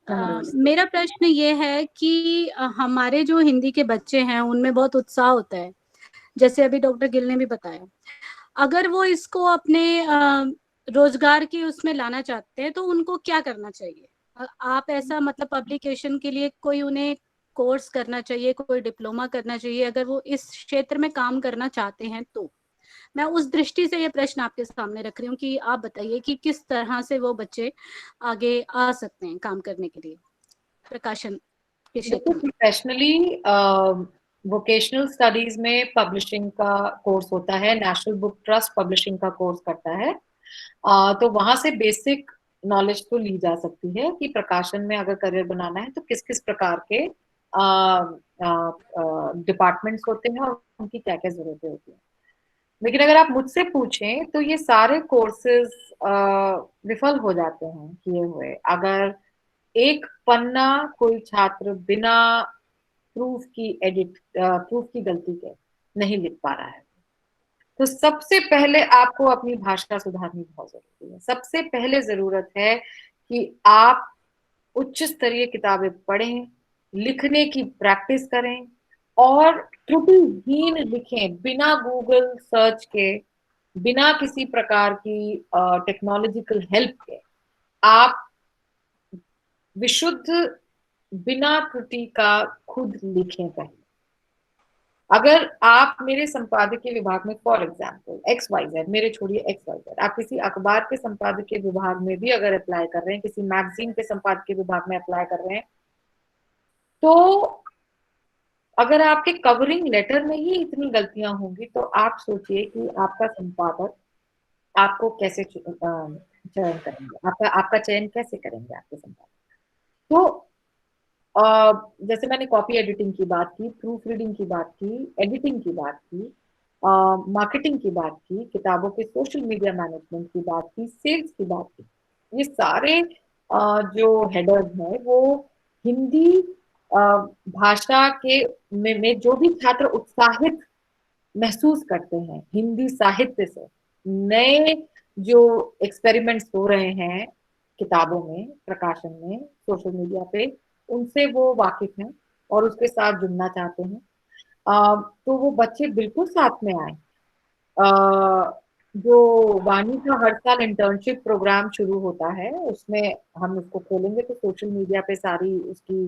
मेरा प्रश्न ये है कि हमारे जो हिंदी के बच्चे हैं उनमें बहुत उत्साह होता है, जैसे अभी डॉक्टर गिल ने भी बताया। अगर वो इसको अपने रोजगार की उसमें लाना चाहते हैं तो उनको क्या करना चाहिए? आप ऐसा मतलब पब्लिकेशन के लिए कोई उन्हें कोर्स करना चाहिए, कोई डिप्लोमा करना चाहिए अगर वो इस क्षेत्र में काम करना चाहते हैं? तो मैं उस दृष्टि से ये प्रश्न आपके सामने रख रही हूँ कि आप बताइए कि किस तरह से वो बच्चे आगे आ सकते हैं काम करने के लिए प्रकाशन के क्षेत्र में।
प्रोफेशनली वोकेशनल स्टडीज में पब्लिशिंग का कोर्स होता है, नेशनल बुक ट्रस्ट पब्लिशिंग का कोर्स करता है। तो वहां से बेसिक नॉलेज तो ली जा सकती है कि प्रकाशन में अगर करियर बनाना है तो किस किस प्रकार के डिपार्टमेंट्स होते हैं और उनकी क्या क्या जरूरतें होती हैं। लेकिन अगर आप मुझसे पूछें तो ये सारे कोर्सेज विफल हो जाते हैं किए हुए अगर एक पन्ना कोई छात्र बिना प्रूफ की गलती के नहीं लिख पा रहा है। तो सबसे पहले आपको अपनी भाषा सुधारनी बहुत जरूरी है। सबसे पहले जरूरत है कि आप उच्च स्तरीय किताबें पढ़ें, लिखने की प्रैक्टिस करें और त्रुटिहीन लिखें, बिना गूगल सर्च के, बिना किसी प्रकार की टेक्नोलॉजिकल हेल्प के। आप विशुद्ध बिना त्रुटि का खुद लिखें पहले। अगर आप मेरे संपादकीय विभाग में फॉर एग्जाम्पल XYZ, मेरे छोड़िए XYZ, आप किसी अखबार के संपादकीय विभाग में भी अगर अप्लाई कर रहे हैं, किसी मैगजीन के संपादकीय विभाग में अप्लाई कर रहे हैं, तो अगर आपके कवरिंग लेटर में ही इतनी गलतियां होंगी तो आप सोचिए कि आपका संपादक आपको कैसे चयन करेंगे, आपका चयन कैसे करेंगे आपके संपादक। तो जैसे मैंने कॉपी एडिटिंग की बात की, प्रूफ रीडिंग की बात की, एडिटिंग की बात की, मार्केटिंग की बात की, किताबों के सोशल मीडिया मैनेजमेंट की बात की, सेल्स की बात की, ये सारे जो हेडर्स हैं वो हिंदी भाषा के में जो भी छात्र उत्साहित महसूस करते हैं हिंदी साहित्य से, नए जो एक्सपेरिमेंट्स हो रहे हैं किताबों में, प्रकाशन में, सोशल मीडिया पे, उनसे वो वाकिफ हैं और उसके साथ जुड़ना चाहते हैं, तो वो बच्चे बिल्कुल साथ में आए। जो वाणी का हर साल इंटर्नशिप प्रोग्राम शुरू होता है, उसमें हम उसको खोलेंगे तो सोशल मीडिया पे सारी उसकी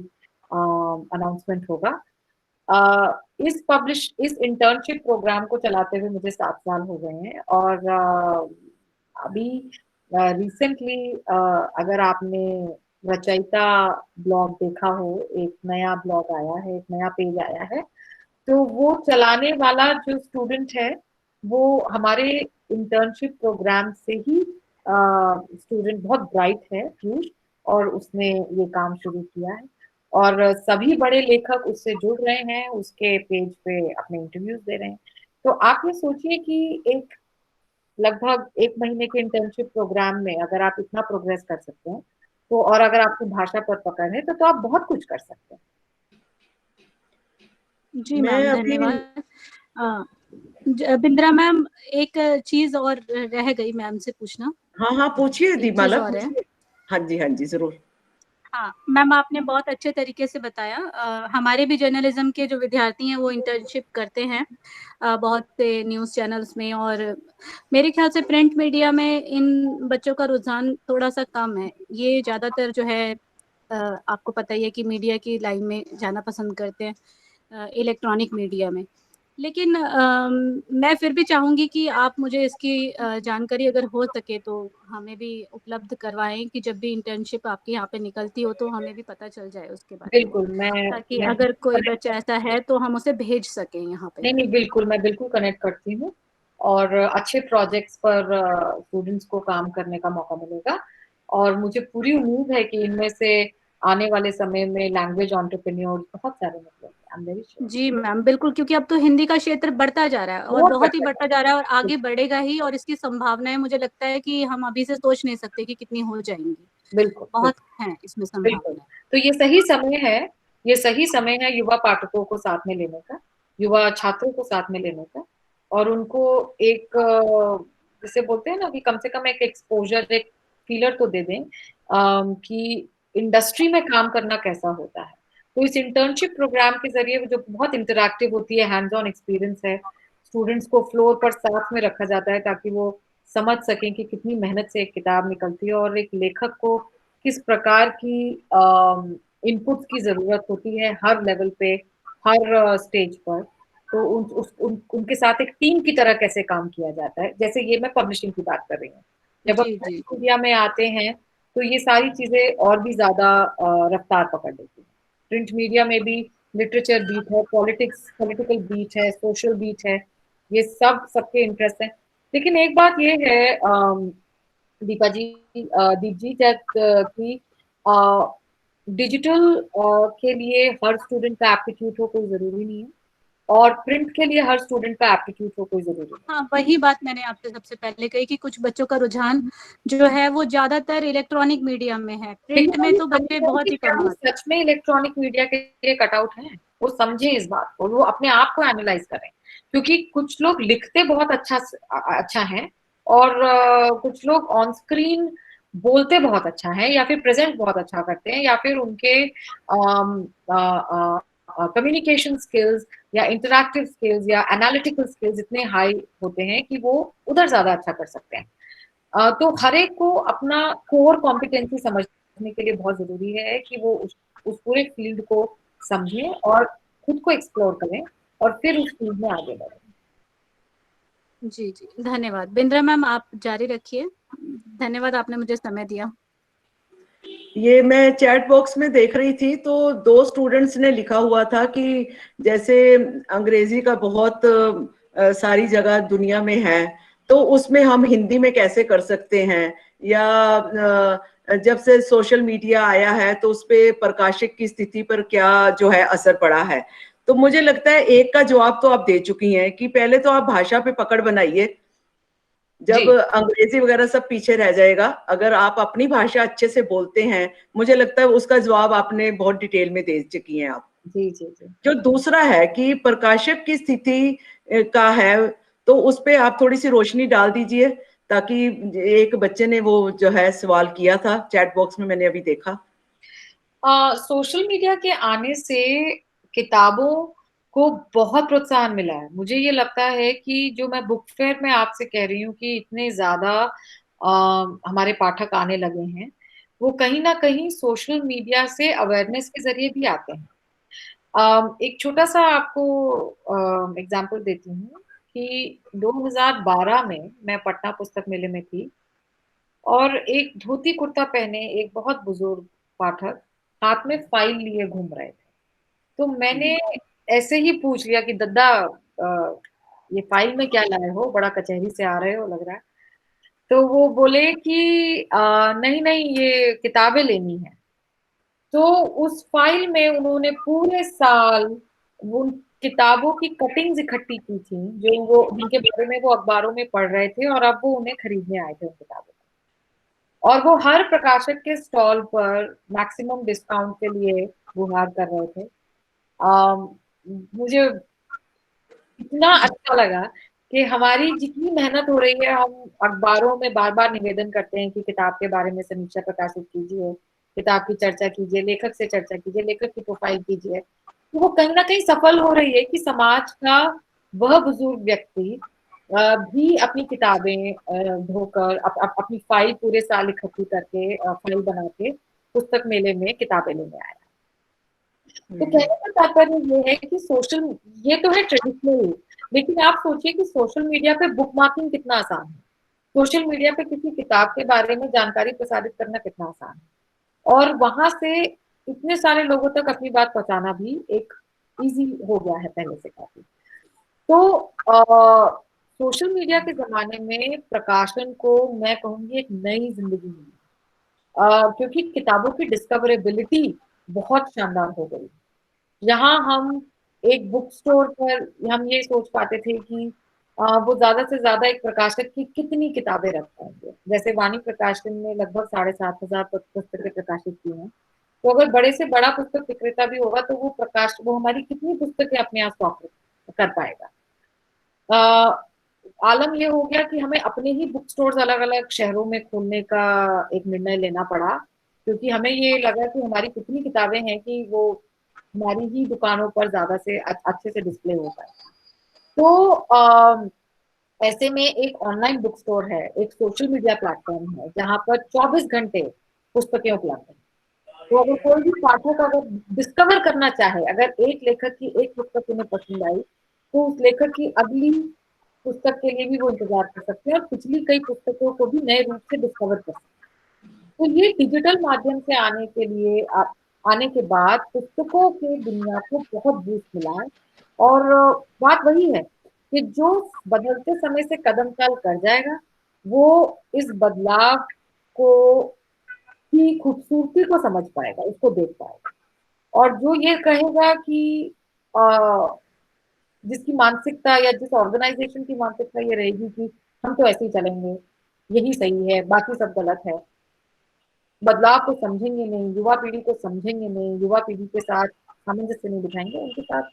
अनाउंसमेंट होगा। इस इंटर्नशिप प्रोग्राम को चलाते हुए मुझे 7 साल हो गए हैं और अभी रिसेंटली अगर आपने रचयिता ब्लॉग देखा हो, एक नया ब्लॉग आया है, एक नया पेज आया है, तो वो चलाने वाला जो स्टूडेंट है वो हमारे इंटर्नशिप प्रोग्राम से ही स्टूडेंट बहुत ब्राइट है पीयूष, और उसने ये काम शुरू किया है और सभी बड़े लेखक उससे जुड़ रहे हैं, उसके पेज पे अपने इंटरव्यूज दे रहे हैं। तो आप ये सोचिए कि एक लगभग 1 महीने के इंटर्नशिप प्रोग्राम में अगर आप इतना प्रोग्रेस कर सकते हैं, तो और अगर आपकी भाषा पर पकड़ है तो आप बहुत कुछ कर सकते हैं।
जी
मैं
मैम,
अभी
धन्यवाद। बिंद्रा मैम, एक चीज और रह गई मैम से पूछना।
हाँ हाँ पूछिए
एक चीज
दीपमाला,
और है।
पूछिए। हाँ जी जरूर।
हाँ मैम, आपने बहुत अच्छे तरीके से बताया। हमारे भी जर्नलिज्म के जो विद्यार्थी हैं वो इंटर्नशिप करते हैं बहुत से न्यूज़ चैनल्स में, और मेरे ख्याल से प्रिंट मीडिया में इन बच्चों का रुझान थोड़ा सा कम है। ये ज़्यादातर जो है आपको पता ही है कि मीडिया की लाइन में जाना पसंद करते हैं, इलेक्ट्रॉनिक मीडिया में। लेकिन मैं फिर भी चाहूँगी कि आप मुझे इसकी जानकारी अगर हो सके तो हमें भी उपलब्ध करवाएँ, कि जब भी इंटर्नशिप आपके यहाँ पे निकलती हो तो हमें भी पता चल जाए उसके बारे में,
बिल्कुल,
ताकि
मैं
अगर कोई बच्चा ऐसा है तो हम उसे भेज सकें यहाँ पे।
नहीं बिल्कुल, मैं बिल्कुल कनेक्ट करती हूँ और अच्छे प्रोजेक्ट्स पर स्टूडेंट्स को काम करने का मौका मिलेगा और मुझे पूरी उम्मीद है कि इनमें से आने वाले समय में लैंग्वेज एंटरप्रेन्योर बहुत सारे निकलेंगे। I am very sure.
जी मैम, बिल्कुल, क्योंकि अब तो हिंदी का क्षेत्र बढ़ता जा रहा है और
बहुत
बहुत ही
बढ़िया।
बढ़ता जा रहा है और आगे बढ़ेगा ही, और इसकी संभावनाएं मुझे लगता है कि हम अभी से सोच नहीं सकते कि कितनी हो जाएंगी।
बिल्कुल
बहुत हैं इसमें
बिल्कुल।
संभावनाएं।
तो ये सही समय है, ये सही समय है युवा पाठकों को साथ में लेने का, युवा छात्रों को साथ में लेने का, और उनको एक जिसे बोलते हैं ना कि कम से कम एक एक्सपोजर, एक फीलर तो दे दें कि इंडस्ट्री में काम करना कैसा होता है। तो इस इंटर्नशिप प्रोग्राम के जरिए जो बहुत इंटरैक्टिव होती है, हैंड्स ऑन एक्सपीरियंस है, स्टूडेंट्स को फ्लोर पर साथ में रखा जाता है ताकि वो समझ सकें कि कितनी मेहनत से एक किताब निकलती है और एक लेखक को किस प्रकार की इनपुट्स की जरूरत होती है हर लेवल पे, हर स्टेज पर। तो उनके साथ एक टीम की तरह कैसे काम किया जाता है, जैसे ये मैं पब्लिशिंग की बात कर रही हूँ। जब
जी
आप
जी।
मीडिया में आते हैं तो ये सारी चीजें और भी ज्यादा रफ्तार पकड़ लेती हैं। प्रिंट मीडिया में भी लिटरेचर बीट है, पॉलिटिकल बीट है, सोशल बीट है, ये सब सबके इंटरेस्ट है। लेकिन एक बात ये है दीपा जी, दीप जी, कि डिजिटल के लिए हर स्टूडेंट का एप्टीट्यूड हो कोई जरूरी नहीं है, और प्रिंट के लिए हर स्टूडेंट का एप्टीट्यूड हो कोई जरूरी नहीं
हाँ, वही बात मैंने आपसे सबसे पहले कही कि कुछ बच्चों का रुझान जो है वो ज्यादातर इलेक्ट्रॉनिक मीडिया में है,
है।
प्रिंट
लेकिन
में
ये
तो बच्चे
समझें
बहुत
कि
ही
क्या
कम
वो
आते हैं।
सच में इलेक्ट्रॉनिक मीडिया के लिए कटआउट है, वो समझें इस बात को, वो अपने आप को एनालाइज करें। क्योंकि कुछ लोग लिखते बहुत अच्छा है, और कुछ लोग ऑन स्क्रीन बोलते बहुत अच्छा है, या फिर प्रेजेंट बहुत अच्छा करते हैं, या फिर उनके कम्युनिकेशन स्किल्स या इंटरैक्टिव स्किल्स या एनालिटिकल स्किल्स इतने हाई होते हैं कि वो उधर ज्यादा अच्छा कर सकते हैं। तो हर एक को अपना कोर कॉम्पिटेंसी समझने के लिए बहुत जरूरी है कि वो उस पूरे फील्ड को समझें और खुद को एक्सप्लोर करें और फिर उस फील्ड में आगे बढ़ें।
जी जी, धन्यवाद। बिंद्रा मैम, आप जारी रखिए। धन्यवाद, आपने मुझे समय दिया।
ये मैं चैट बॉक्स में देख रही थी तो 2 स्टूडेंट्स ने लिखा हुआ था कि जैसे अंग्रेजी का बहुत सारी जगह दुनिया में है, तो उसमें हम हिंदी में कैसे कर सकते हैं, या जब से सोशल मीडिया आया है तो उस पे प्रकाशक की स्थिति पर क्या जो है असर पड़ा है। तो मुझे लगता है एक का जवाब तो आप दे चुकी हैं कि पहले तो आप भाषा पे पकड़ बनाइए, जब
जी
अंग्रेजी वगैरह सब पीछे रह जाएगा। अगर आप अपनी भाषा अच्छे से बोलते हैं, मुझे लगता है उसका जवाब आपने बहुत डिटेल में दे चुकी हैं आप।
जी जी जी।
जो दूसरा है कि प्रकाशक की स्थिति का है, तो उस पे आप थोड़ी सी रोशनी डाल दीजिए, ताकि एक बच्चे ने वो जो है सवाल किया था चैट बॉक्स में, मैंने अभी देखा।
सोशल मीडिया के आने से किताबों को बहुत प्रोत्साहन मिला है। मुझे ये लगता है कि जो मैं बुक फेयर में आपसे कह रही हूँ कि इतने ज्यादा हमारे पाठक आने लगे हैं, वो कहीं ना कहीं सोशल मीडिया से अवेयरनेस के जरिए भी आते हैं। एक छोटा सा आपको एग्जांपल देती हूँ कि 2012 में मैं पटना पुस्तक मेले में थी, और एक धोती कुर्ता पहने एक बहुत बुजुर्ग पाठक हाथ में फाइल लिए घूम रहे थे। तो मैंने ऐसे ही पूछ लिया कि दद्दा ये फाइल में क्या लाए हो, बड़ा कचहरी से आ रहे हो लग रहा है। तो वो बोले कि नहीं नहीं ये किताबें लेनी है। तो उस फाइल में उन्होंने पूरे साल उन किताबों की कटिंग्स इकट्ठी की थी जो वो जिनके बारे में वो अखबारों में पढ़ रहे थे, और अब वो उन्हें खरीदने आए थे उन किताबों को। और वो हर प्रकाशक के स्टॉल पर मैक्सिमम डिस्काउंट के लिए गुहार कर रहे थे। मुझे इतना अच्छा लगा कि हमारी जितनी मेहनत हो रही है, हम अखबारों में बार बार निवेदन करते हैं कि किताब के बारे में समीक्षा प्रकाशित कीजिए, किताब की चर्चा कीजिए, लेखक से चर्चा कीजिए, लेखक की प्रोफाइल कीजिए, तो वो कहीं ना कहीं सफल हो रही है कि समाज का वह बुजुर्ग व्यक्ति भी अपनी किताबें धोकर अपनी फाइल पूरे साल इकट्ठी करके फाइल बना के पुस्तक मेले में किताबें लेने आया। तो कहने का तात्पर्य ये है कि सोशल, ये तो है ट्रेडिशनल, लेकिन आप सोचिए कि सोशल मीडिया पे बुक मार्किंग कितना आसान है, सोशल मीडिया पे किसी किताब के बारे में जानकारी प्रसारित करना कितना आसान है, और वहां से इतने सारे लोगों तक अपनी बात पहुंचाना भी एक इजी हो गया है पहले से काफी। तो सोशल मीडिया के जमाने में प्रकाशन को मैं कहूंगी एक नई जिंदगी मिली, क्योंकि किताबों की डिस्कवरेबिलिटी बहुत शानदार हो गई। यहाँ हम एक बुक स्टोर पर हम ये सोच पाते थे कि वो ज्यादा से ज्यादा एक प्रकाशक की कितनी किताबें रख पाएंगे। जैसे वाणी प्रकाशन ने लगभग 7,500 पुस्तकें प्रकाशित की हैं, तो अगर बड़े से बड़ा पुस्तक विक्रेता भी होगा तो वो हमारी कितनी पुस्तकें अपने यहाँ स्टॉक कर पाएगा। आलम ये हो गया कि हमें अपने ही बुक स्टोर्स अलग अलग शहरों में खोलने का एक निर्णय लेना पड़ा, क्योंकि हमें ये लगा कि हमारी कितनी किताबें हैं कि वो हमारी ही दुकानों पर ज्यादा से अच्छे से डिस्प्ले हो पाए। तो ऐसे में एक ऑनलाइन बुक स्टोर है, एक सोशल मीडिया प्लेटफॉर्म है जहाँ पर 24 घंटे पुस्तकें उपलब्ध हैं। तो अगर कोई भी पाठक अगर डिस्कवर करना चाहे, अगर एक लेखक की एक पुस्तक उन्हें पसंद आई तो उस लेखक की अगली पुस्तक के लिए भी वो इंतजार कर सकते हैं और पिछली कई पुस्तकों को भी नए रूप से डिस्कवर कर सकते हैं। तो ये डिजिटल माध्यम से आने के बाद पुस्तकों के दुनिया को बहुत बूस्ट मिला है। और बात वही है कि जो बदलते समय से कदम चाल कर जाएगा वो इस बदलाव को की खूबसूरती को समझ पाएगा, उसको देख पाएगा। और जो ये कहेगा कि जिसकी मानसिकता या जिस ऑर्गेनाइजेशन की मानसिकता ये रहेगी कि हम तो ऐसे ही चलेंगे, यही सही है, बाकी सब गलत है, बदलाव को समझेंगे नहीं, युवा पीढ़ी को समझेंगे नहीं, युवा पीढ़ी के साथ सामंजस्य नहीं बिठाएंगे, उनके साथ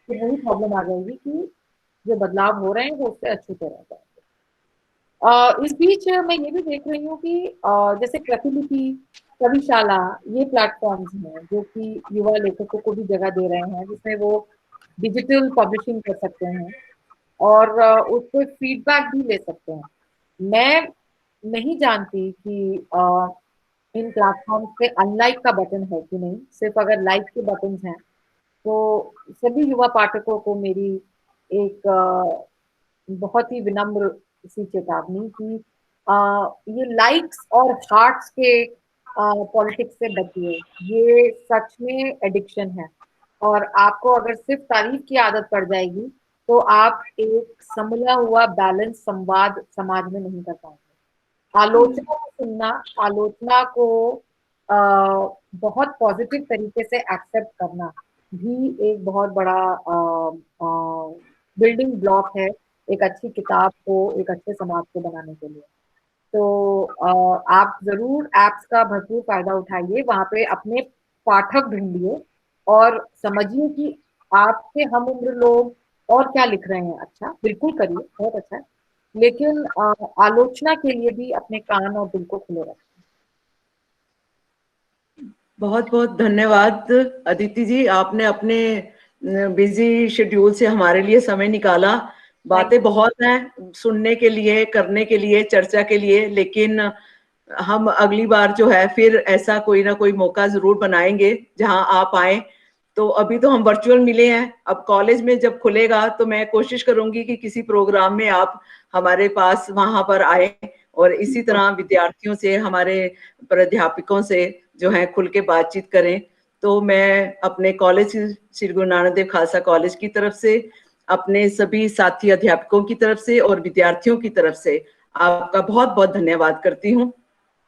फिर वही प्रॉब्लम आ जाएगी कि जो बदलाव हो रहे हैं वो उससे अछूते रह जाएंगे। इस बीच मैं ये भी देख रही हूँ कि जैसे प्रतिलिपि, कविशाला, ये प्लेटफॉर्म्स हैं जो कि युवा लेखकों को भी जगह दे रहे हैं, जिसमें वो डिजिटल पब्लिशिंग कर सकते हैं और उस पर फीडबैक भी ले सकते हैं। मैं नहीं जानती कि इन प्लेटफॉर्म्स पे अनलाइक का बटन है कि नहीं, सिर्फ अगर लाइक के बटन हैं तो सभी युवा पाठकों को मेरी एक बहुत ही विनम्र सी चेतावनी कि ये लाइक्स और हार्ट्स के पॉलिटिक्स से बचिए, ये सच में एडिक्शन है और आपको अगर सिर्फ तारीफ की आदत पड़ जाएगी तो आप एक संभला हुआ बैलेंस संवाद समाज में नहीं कर पाएंगे। आलोचना को सुनना, आलोचना को बहुत पॉजिटिव तरीके से एक्सेप्ट करना भी एक बहुत बड़ा बिल्डिंग ब्लॉक है एक अच्छी किताब को, एक अच्छे समाज को बनाने के लिए। तो आप जरूर ऐप्स का भरपूर फायदा उठाइए, वहां पे अपने पाठक ढूंढिए और समझिए कि आपके हम उम्र लोग और क्या लिख रहे हैं। अच्छा, बिल्कुल करिए, बहुत अच्छा है, लेकिन आलोचना के लिए भी अपने कान और दिल को खुले रखें।
बहुत बहुत धन्यवाद अदिति जी, आपने अपने बिजी शेड्यूल से हमारे लिए समय निकाला। बातें बहुत हैं सुनने के लिए, करने के लिए, चर्चा के लिए, लेकिन हम अगली बार जो है फिर ऐसा कोई ना कोई मौका जरूर बनाएंगे जहां आप आए। तो अभी तो हम वर्चुअल मिले हैं, अब कॉलेज में जब खुलेगा तो मैं कोशिश करूंगी कि किसी प्रोग्राम में आप हमारे पास वहां पर आए और इसी तरह विद्यार्थियों से, हमारे प्राध्यापकों से जो है खुल के बातचीत करें। तो मैं अपने कॉलेज, श्री गुरु नानक देव खालसा कॉलेज की तरफ से अपने सभी साथी अध्यापकों की तरफ से और विद्यार्थियों की तरफ से आपका बहुत बहुत धन्यवाद करती हूँ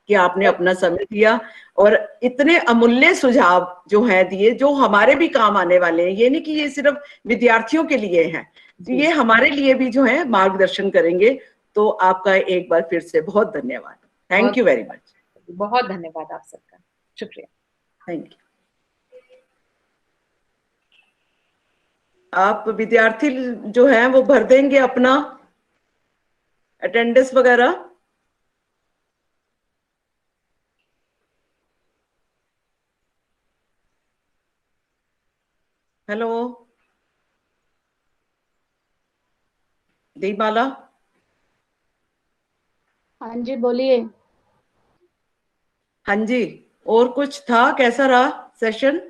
कि आपने अपना समय दिया और इतने अमूल्य सुझाव जो हैं दिए, जो हमारे भी काम आने वाले हैं। ये नहीं कि ये सिर्फ विद्यार्थियों के लिए हैं, ये हमारे लिए भी जो है मार्गदर्शन करेंगे। तो आपका एक बार फिर से बहुत धन्यवाद। Thank you very much.
बहुत धन्यवाद आप सबका, शुक्रिया।
Thank you. आप विद्यार्थी जो हैं वो भर देंगे अपना अटेंडेंस वगैरह। हेलो दीपाला।
हाँ जी बोलिए।
हाँ जी, और कुछ था? कैसा रहा सेशन?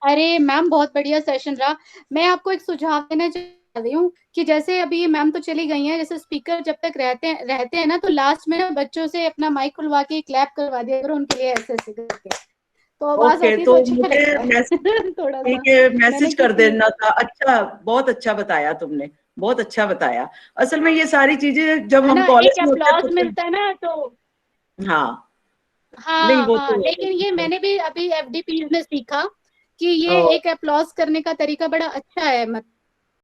अरे मैम बहुत बढ़िया सेशन रहा। मैं आपको एक सुझाव देना चाह रही हूँ कि जैसे अभी मैम तो चली गई हैं, जैसे स्पीकर जब तक रहते हैं ना, तो लास्ट में ना बच्चों से अपना माइक खुलवा के क्लैप करवा दिया करो उनके लिए, ऐसे ऐसे करके, तो आवाज आती है तो अच्छा लगता है थोड़ा सा।
ठीक है, मैसेज कर देना था। अच्छा, बहुत अच्छा बताया तुमने, बहुत अच्छा बताया। असल में ये सारी चीजें जब हम कॉलेज में होते
हैं मिलता है ना, तो
हाँ नहीं
हाँ
वो
हाँ,
तो
लेकिन ये मैंने भी अभी एफडीपी में सीखा कि ये
ओ,
एक अप्लॉज करने का तरीका बड़ा अच्छा है।